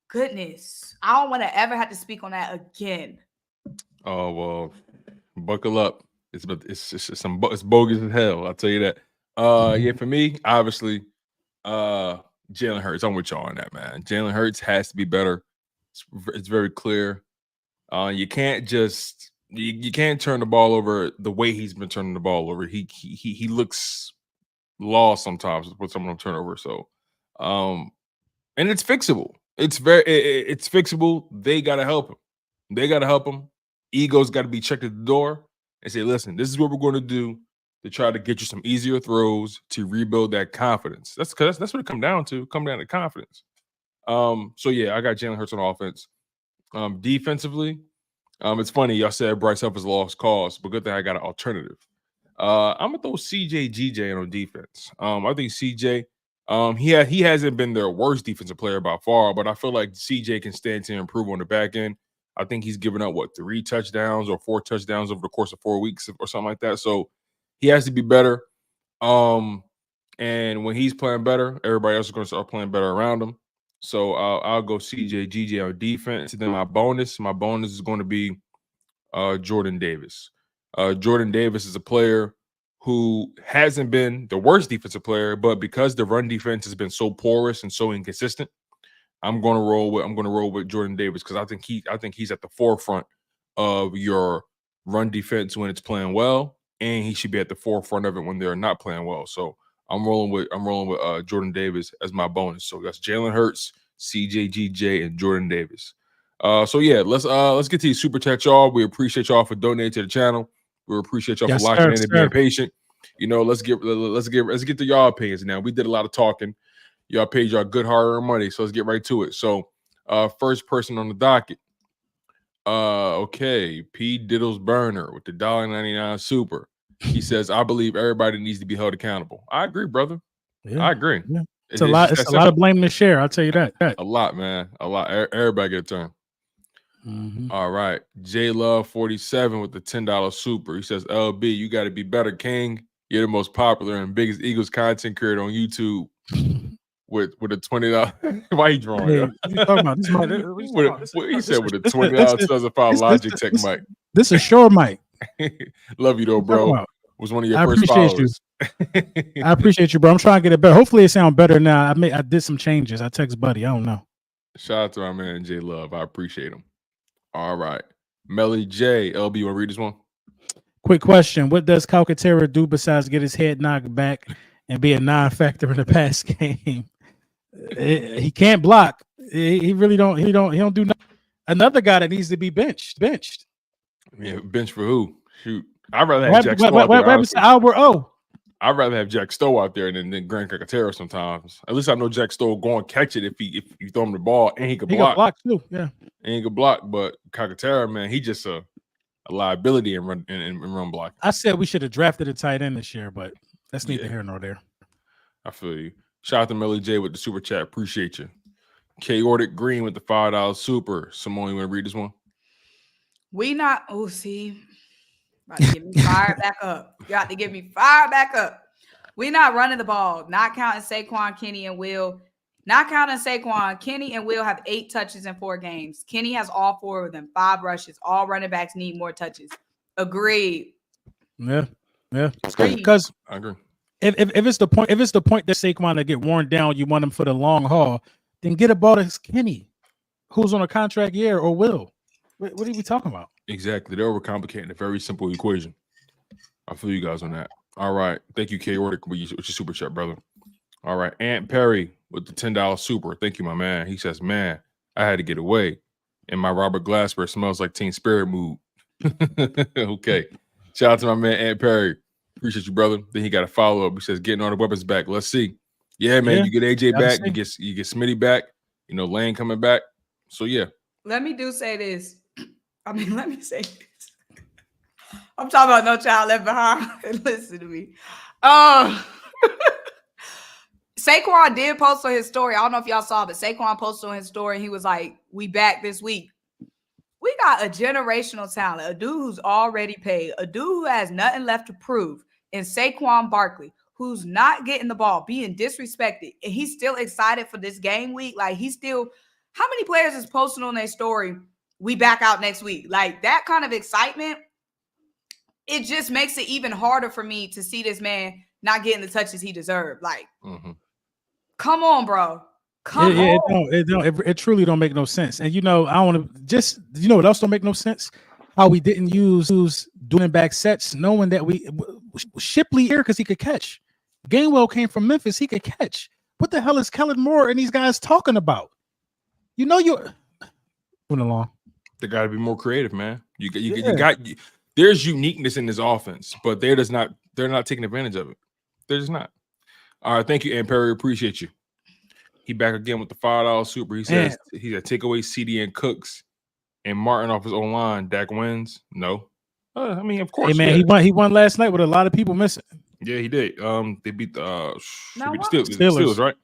Goodness. I don't want to ever have to speak on that again. Oh, well, buckle up. It's bogus as hell. I'll tell you that. Yeah, for me, obviously, Jalen Hurts. I'm with y'all on that, man. Jalen Hurts has to be better. It's very clear. You can't just you can't turn the ball over the way he's been turning the ball over. He looks lost sometimes with some of them turnovers. So, and it's fixable. It's fixable. They gotta help him. Ego's got to be checked at the door and say, listen, this is what we're going to do to try to get you some easier throws to rebuild that confidence. That's what it come down to confidence. So yeah, I got Jalen Hurts on offense. Defensively, it's funny y'all said Bryce Huff is a lost cause, but good thing I got an alternative. I'm gonna throw CJ GJ on defense. I think CJ, he hasn't been their worst defensive player by far, but I feel like CJ can stand to improve on the back end. I think he's given up 3 touchdowns or 4 touchdowns over the course of 4 weeks or something like that. So he has to be better. And when he's playing better, everybody else is going to start playing better around him. So I'll go CJ GJ on defense. And then my bonus is going to be Jordan Davis. Jordan Davis is a player who hasn't been the worst defensive player, but because the run defense has been so porous and so inconsistent, I'm going to roll with Jordan Davis because I think he's at the forefront of your run defense when it's playing well, and he should be at the forefront of it when they're not playing well. So I'm rolling with Jordan Davis as my bonus. So that's Jalen Hurts, CJ GJ, and Jordan Davis. So yeah, let's get to these super chat, y'all. We appreciate y'all for donating to the channel. We appreciate y'all for locking in and being patient. You know, let's get to y'all opinions now. We did a lot of talking. Y'all paid y'all good hard-earned money, so let's get right to it. So, first person on the docket. Okay, P. Diddles Burner with the $1.99 super. He says, I believe everybody needs to be held accountable. I agree, brother. Yeah, I agree. Yeah. It's a lot of blame to share. I'll tell you that. A lot, man. A lot. Everybody get a turn. Mm-hmm. All right. J Love 47 with the $10 super. He says, LB, you got to be better, King. You're the most popular and biggest Eagles content creator on YouTube. With a $20. Why you drawing? Hey, what you talking about? This He said with a $20 2005 Logitech mic. This is Shure mic. Love you though, bro. Was one of your first followers. I appreciate you, bro. I'm trying to get it better. Hopefully it sounds better now. I did some changes. I text Buddy. I don't know. Shout out to my man J Love. I appreciate him. All right. Melly J. LB, you want to read this one? Quick question. What does Calcaterra do besides get his head knocked back and be a non-factor in the pass game? He can't block. He really don't. He don't do nothing. Another guy that needs to be benched. Yeah, bench for who? Shoot, I'd rather have Jack Stowe out there. I'd rather have Jack Stowe out there than Grant Calcaterra sometimes. At least I know Jack Stowe go and catch it if you throw him the ball, and he can block. Can block too. Yeah, and he can block. But Calcaterra, man, he just a liability in run block. I said we should have drafted a tight end this year, but that's neither here nor there. I feel you. Shout out to Melly J with the super chat. Appreciate you. Chaotic Green with the $5 super. Simone, you want to read this one? See. About to get me fired back up. You got to get me fired back up. We're not running the ball. Not counting Saquon, Kenny, and Will. Not counting Saquon, Kenny and Will have 8 touches in 4 games. Kenny has all 4 of them, 5 rushes. All running backs need more touches. Agreed. Yeah. Agreed. Because I agree. if it's the point that Saquon to get worn down, you want him for the long haul, then get a ball to Kenny, who's on a contract year, or Will. What are we talking about? Exactly. They're overcomplicating a very simple equation. I feel you guys on that. All right. Thank you, K. Ordick, with your super chat, brother. All right. Aunt Perry with the $10 super. Thank you, my man. He says, man, I had to get away. And my Robert Glasper smells like Teen Spirit mood. Okay. Shout out to my man, Aunt Perry. Appreciate you, brother. Then he got a follow-up. He says, getting all the weapons back. Let's see. Yeah, man. Yeah, you get AJ back. see. You get Smitty back. You know, Lane coming back. So, yeah. Let me say this. Let me say this. I'm talking about No Child Left Behind. Listen to me. Saquon did post on his story. I don't know if y'all saw, but Saquon posted on his story. He was like, we back this week. We got a generational talent, a dude who's already paid, a dude who has nothing left to prove, and Saquon Barkley, who's not getting the ball, being disrespected, and he's still excited for this game week. Like, how many players is posting on their story, we back out next week? Like, that kind of excitement, it just makes it even harder for me to see this man not getting the touches he deserved. Like, come on, bro. Come on. It truly don't make no sense. And, I want to just, what else don't make no sense? How we didn't use doing back sets, knowing that Shipley here because he could catch. Gainwell came from Memphis. He could catch. What the hell is Kellen Moore and these guys talking about? You're moving along. They got to be more creative, man. There's uniqueness in this offense, but they're not taking advantage of it. They're just not. All right, thank you, Aunt Perry. Appreciate you. He back again with the $5 super. He says he's a takeaway CD and Cooks and Martin off his own line. Dak wins. No, I mean, of course. Hey man, he won last night with a lot of people missing. Yeah, he did. They beat the Steelers, right?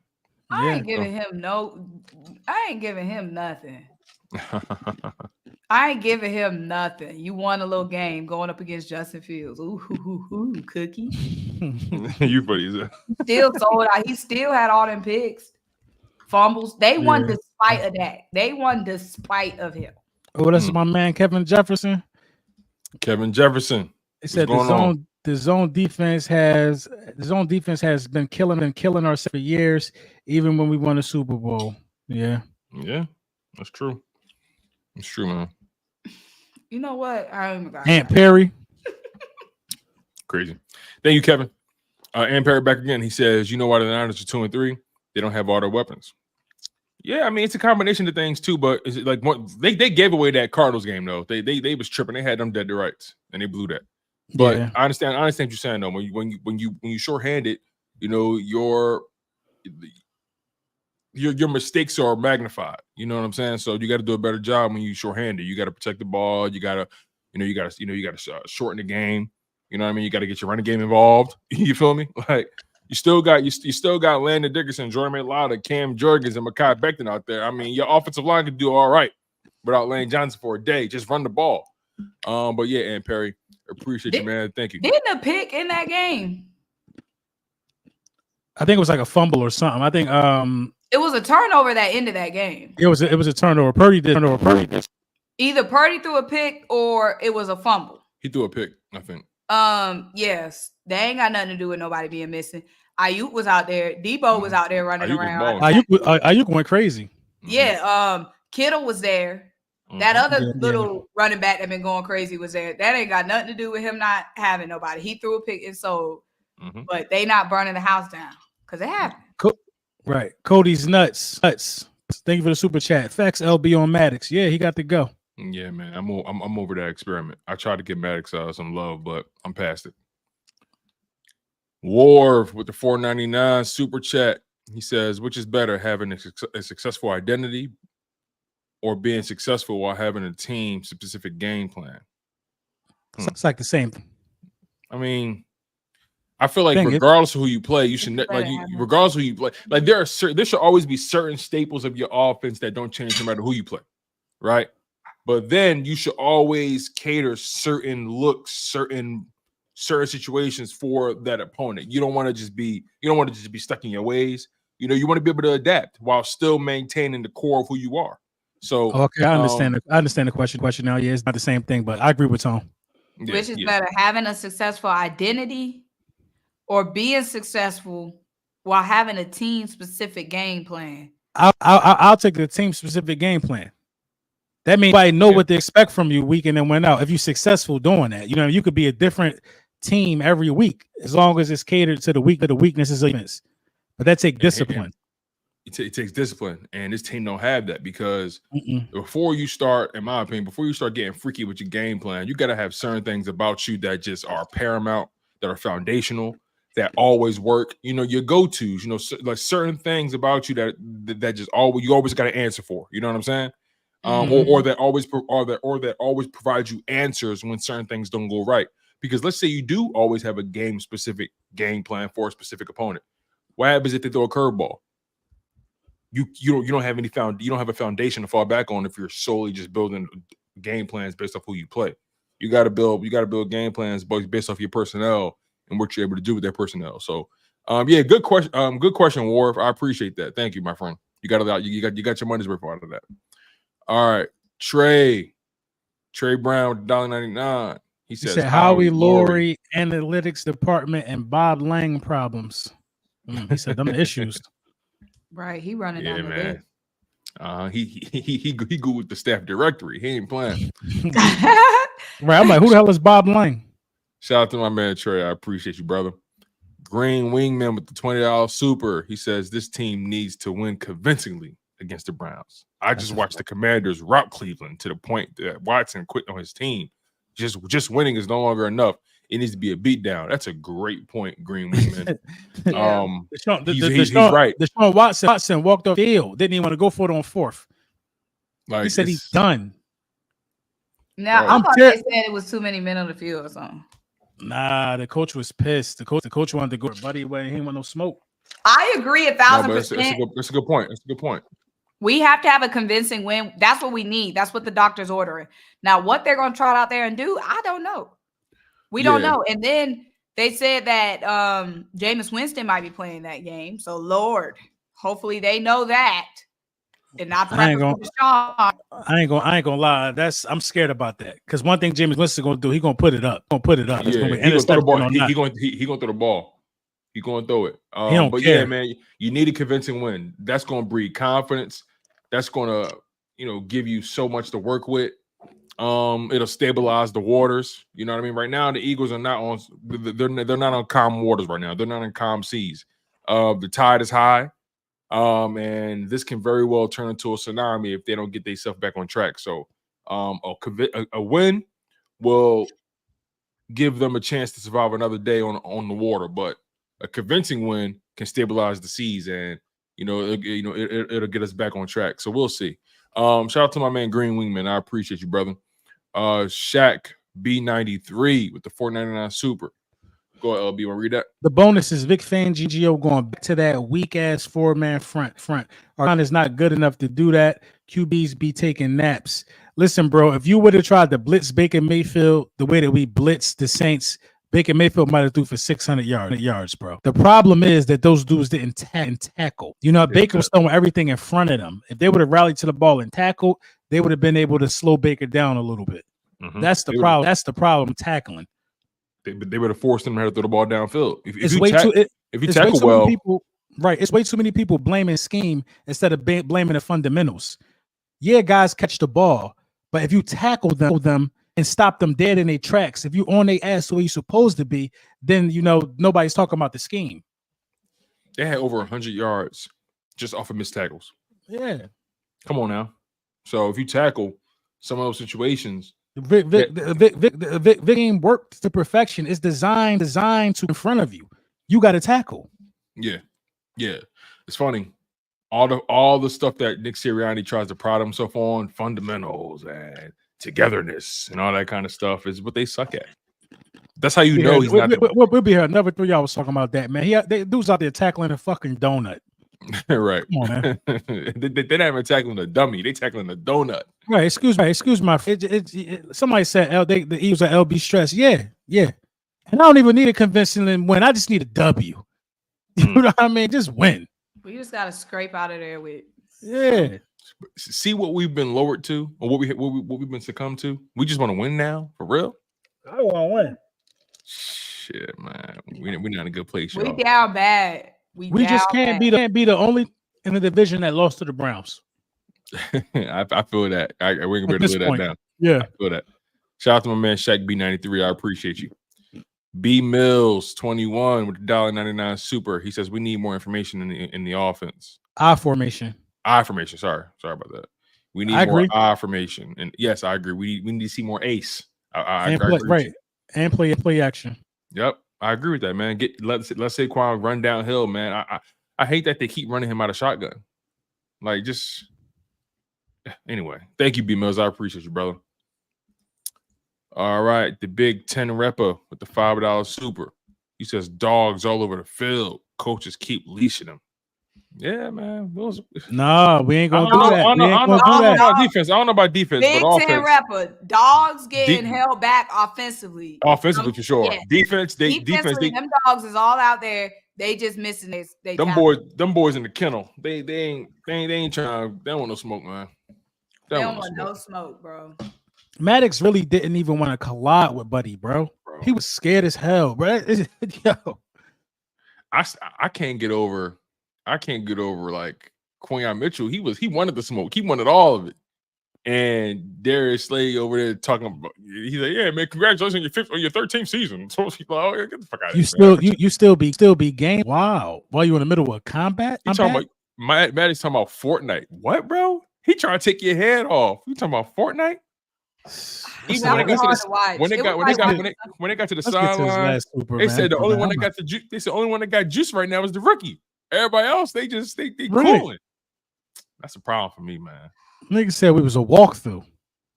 I ain't giving him nothing. I ain't giving him nothing. You won a little game going up against Justin Fields. Ooh, cookie. You funny. Still sold out. He still had all them picks. Fumbles. They won despite of that. They won despite of him. Oh, that's my man Kevin Jefferson. Kevin Jefferson. It said the zone defense has been killing us for years, even when we won a Super Bowl. Yeah, that's true. It's true, man. You know what? Oh my God. Aunt Perry. Crazy. Thank you, Kevin. Aunt Perry back again. He says, you know why the Niners are 2-3? They don't have all their weapons. Yeah, I mean, it's a combination of things too, but is it like they gave away that Cardinals game though. They was tripping. They had them dead to rights and they blew that. But yeah. I understand what you're saying though. When you shorthanded, your mistakes are magnified. You know what I'm saying? So you got to do a better job when you shorthanded. You got to protect the ball. You got to shorten the game. You know what I mean? You got to get your running game involved. You feel me? Like you still got Landon Dickerson, Jordan Mailata, Cam Jurgens, and Mekhi Becton out there. I mean, your offensive line could do all right without Lane Johnson for a day. Just run the ball. But yeah, Aunt Perry, appreciate you, man. Thank you. Didn't a pick in that game? I think it was like a fumble or something. I think it was a turnover that ended that game. It was a turnover. Purdy did. Either Purdy threw a pick or it was a fumble. He threw a pick, I think. Yes, they ain't got nothing to do with nobody being missing. Ayuk was out there. Debo was out there running around. Ayuk went crazy. Yeah. Kittle was there. That other little running back that been going crazy was there. That ain't got nothing to do with him not having nobody. He threw a pick and sold, but they not burning the house down because it happened. Right. Cody's nuts. Thank you for the super chat. Facts LB on Maddox. Yeah, he got to go. Yeah, man. I'm over that experiment. I tried to give Maddox some love, but I'm past it. Warv with the $4.99 super chat. He says, which is better, having a successful identity or being successful while having a team specific game plan? It's like the same thing. I mean, I feel like regardless of who you play, you should regardless of who you play, like there should always be certain staples of your offense that don't change no matter who you play, right? But then you should always cater certain looks, certain certain situations for that opponent. You don't want to just be stuck in your ways. You know, you want to be able to adapt while still maintaining the core of who you are. So okay, I understand. I understand the question now. Yeah, it's not the same thing, but I agree with Tom. Which is better, having a successful identity or being successful while having a team specific game plan? I'll take the team specific game plan. That means everybody know what to expect from you week in and went out. If you're successful doing that, you know, you could be a different team every week as long as it's catered to the weaknesses of defense. But that takes discipline. It takes discipline, and this team don't have that because before you start, in my opinion, before you start getting freaky with your game plan, you got to have certain things about you that just are paramount, that are foundational, that always work. You know, your go-tos. You know, like certain things about you that just you always got to answer for. You know what I'm saying? Or that always provides you answers when certain things don't go right. Because let's say you do always have a game-specific game plan for a specific opponent. What happens if they throw a curveball? You don't have a foundation to fall back on if you're solely just building game plans based off who you play. You got to build game plans based off your personnel and what you're able to do with their personnel. So, good question. Good question, Warf. I appreciate that. Thank you, my friend. You got your money's worth out of that. All right, Trey Brown, $1.99. He said Howie Laurie analytics department and Bob Lang problems. He said them issues. Right, he running down the list. He googled the staff directory. He ain't playing. Right, I'm like, who the hell is Bob Lang? Shout out to my man Trey. I appreciate you, brother. Green Wingman with the $20 super. He says this team needs to win convincingly against the Browns. I just watched the Commanders rout Cleveland to the point that Watson quit on his team. Just winning is no longer enough. It needs to be a beatdown. That's a great point, Green Wingman. He's right. Deshaun Watson walked off the field. Didn't even want to go for it on fourth. Like, he said he's done. Now, I thought they said it was too many men on the field or something. Nah, the coach was pissed. The coach wanted to go, buddy, but he didn't want no smoke. I agree 1,000%. That's a good point. That's a good point. We have to have a convincing win. That's what we need. That's what the doctor's ordering. Now, what they're going to try out there and do, I don't know. We don't know. And then they said that Jameis Winston might be playing that game. So, Lord, hopefully they know that. And not I ain't gonna lie. I'm scared about that. Because one thing Jameis Winston gonna do, he gonna put it up. It's gonna be he gonna throw the ball. He gonna throw the ball. He gonna throw it. But care. Yeah, man, you need a convincing win. That's gonna breed confidence. That's gonna, give you so much to work with. It'll stabilize the waters. You know what I mean? Right now, the Eagles are not on. They're not on calm waters right now. They're not in calm seas. The tide is high. And this can very well turn into a tsunami if they don't get themselves back on track. So, a win will give them a chance to survive another day on the water. But a convincing win can stabilize the seas, and it'll get us back on track. So we'll see. Shout out to my man Green Wingman. I appreciate you, brother. Shaq B93 with the $4.99 super. Go ahead, LB. Want to read that? The bonus is Vic Fangio going back to that weak-ass four-man front. Our line is not good enough to do that. QBs be taking naps. Listen, bro, if you would have tried to blitz Baker Mayfield the way that we blitzed the Saints, Baker Mayfield might have threw for 600 yards, bro. The problem is that those dudes didn't tackle. Baker was throwing everything in front of them. If they would have rallied to the ball and tackled, they would have been able to slow Baker down a little bit. That's the problem. That's the problem, tackling. They would have forced them to throw the ball downfield. If you tackle well, it's way too many people blaming scheme instead of blaming the fundamentals. Yeah, guys catch the ball, but if you tackle them and stop them dead in their tracks, if you on their ass where you're supposed to be, then nobody's talking about the scheme. They had over 100 yards just off of missed tackles. Yeah, come on now. So if you tackle some of those situations. Vic game worked to perfection. It's designed to in front of you. You got to tackle. Yeah. It's funny. All the stuff that Nick Sirianni tries to pride himself on, fundamentals and togetherness and all that kind of stuff, is what they suck at. That's how you know he's not. We'll be here another 3 hours talking about that, man. They dudes out there tackling a fucking donut. Right. Come on, man. They're not even tackling a dummy. They tackling a donut. Right. Excuse me. Somebody said the Eagles are LB stress. Yeah. And I don't even need a convincing win. I just need a W. You know what I mean? Just win. We just gotta scrape out of there with. Yeah. See what we've been lowered to, or what we've been succumbed to. We just want to win now, for real. I want to win. Shit, man, we're not in a good place, We y'all. down bad. We just can't be the only in the division that lost to the Browns. I feel that. We're gonna be able to live that down. Yeah, I feel that. Shout out to my man Shaq B93. I appreciate you. B Mills 21 with the $1.99 super. He says we need more information in the offense. I formation. Sorry about that. We need more I formation. And yes, I agree. We need to see more ace. I agree. Right. And play action. Yep. I agree with that, man. Let's Saquon run downhill, man. I hate that they keep running him out of shotgun. Like, just anyway. Thank you, B Mills. I appreciate you, brother. All right, the Big 10 Repper with the $5 super. He says dogs all over the field. Coaches keep leashing them. Yeah, man. No, we ain't gonna do that. I don't know about defense. I don't know about defense, Big but 10 offense. Repper. Dogs getting held back offensively. Offensively for sure. Yeah. Defense. Them dogs is all out there. They just missing this. Them boys in the kennel. They ain't trying. They don't want no smoke, man. They don't want no smoke, bro. Maddox really didn't even want to collide with Buddy, bro. He was scared as hell, bro. Yo. I can't get over like Quinyon Mitchell. He wanted the smoke. He wanted all of it. And Darius Slade over there talking about, he's like, yeah, man, congratulations on your 13th season. So he's like, oh, get the fuck out of here. You still be game. Wow. While you in the middle of combat? You talking about Maddie's talking about Fortnite. What, bro? He trying to take your head off. You talking about Fortnite? Even when they got to the sideline, they said the only one that got the juice. They said the only one that got juice right now is the rookie. Everybody else, they cooling. That's a problem for me, man. Nigga said we was a walkthrough.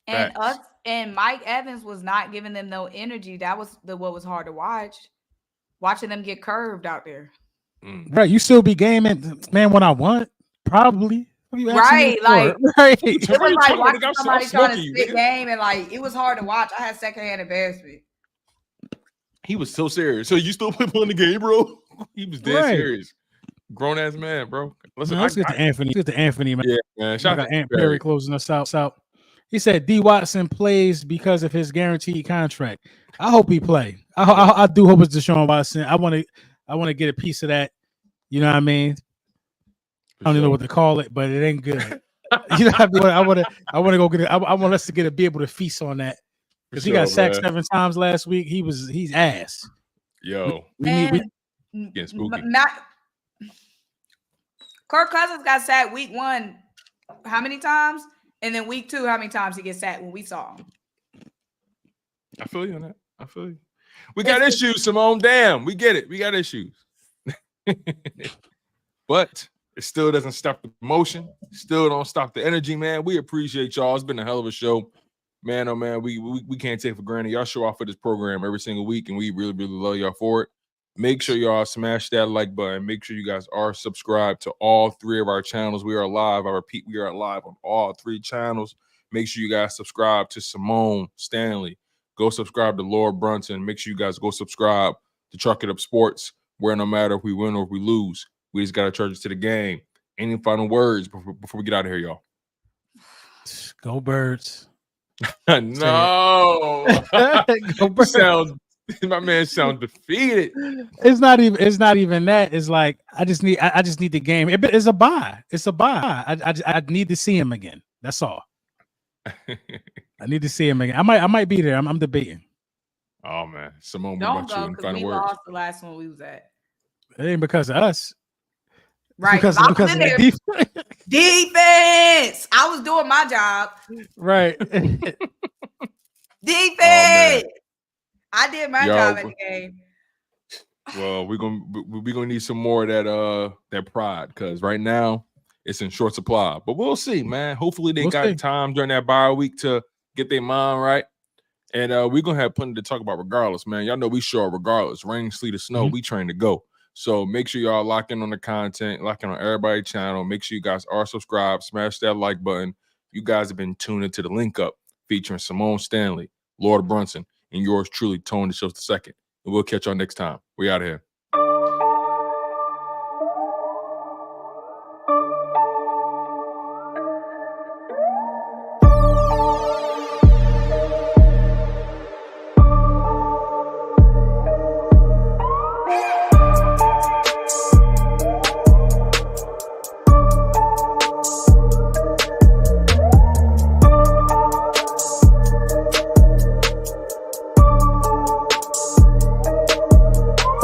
And us and Mike Evans was not giving them no energy. That was what was hard to watch. Watching them get curved out there. Right. You still be gaming, man, when I want? Probably. Right, like right. It was like watching somebody trying to spit game, and like it was hard to watch. I had secondhand embarrassment. He was so serious. So you still playing the game, bro? He was dead serious. Grown ass man, bro. Listen, let's get to Anthony. Let's get to Anthony, man. Yeah, man. Shout out to Aunt Perry closing us out. He said D. Watson plays because of his guaranteed contract. I hope he play. I do hope it's Deshaun Watson. I want to get a piece of that. You know what I mean? I don't even know what to call it, but it ain't good. You know what I mean? I want to go get it. I want us to be able to feast on that. Because he got sacked 7 times last week. He's ass. Yo. We getting spooky. Kirk Cousins got sacked week 1 how many times? And then week 2, how many times he gets sacked when we saw him? I feel you on that. I feel you. We got issues, Simone. Damn, we get it. We got issues. But it still doesn't stop the motion. Still don't stop the energy, man. We appreciate y'all. It's been a hell of a show. Man, oh man, we can't take for granted. Y'all show off for this program every single week, and we really, really love y'all for it. Make sure y'all smash that like button. Make sure you guys are subscribed to all 3 of our channels. We are live. I repeat, we are live on all 3 channels. Make sure you guys subscribe to Simone Stanley. Go subscribe to Lord Brunson. Make sure you guys go subscribe to Truck It Up Sports, where no matter if we win or if we lose, we just got to charge it to the game. Any final words before we get out of here, y'all? Go Birds. No. Go Birds. My man sounds defeated. It's not even that. It's like I just need the game. It's a bye. It's a bye. I need to see him again. That's all. I need to see him again. I might be there. I'm debating. Oh man, Simone, don't go because we lost the last one we was at. It ain't because of us. Right. Because of defense. I was doing my job. Right. Defense. I did my job at the game. Well, we're gonna need some more of that pride, because right now it's in short supply. But we'll see, man. Hopefully they got time during that bye week to get their mind right. And we're gonna have plenty to talk about regardless, man. Y'all know we show up regardless. Rain, sleet, or snow, we train to go. So make sure y'all lock in on the content, lock in on everybody's channel. Make sure you guys are subscribed, smash that like button. You guys have been tuned into the Link Up featuring Simone Stanley, Lord Brunson, and yours truly, Tony Shows II. and we'll catch y'all next time. We out of here.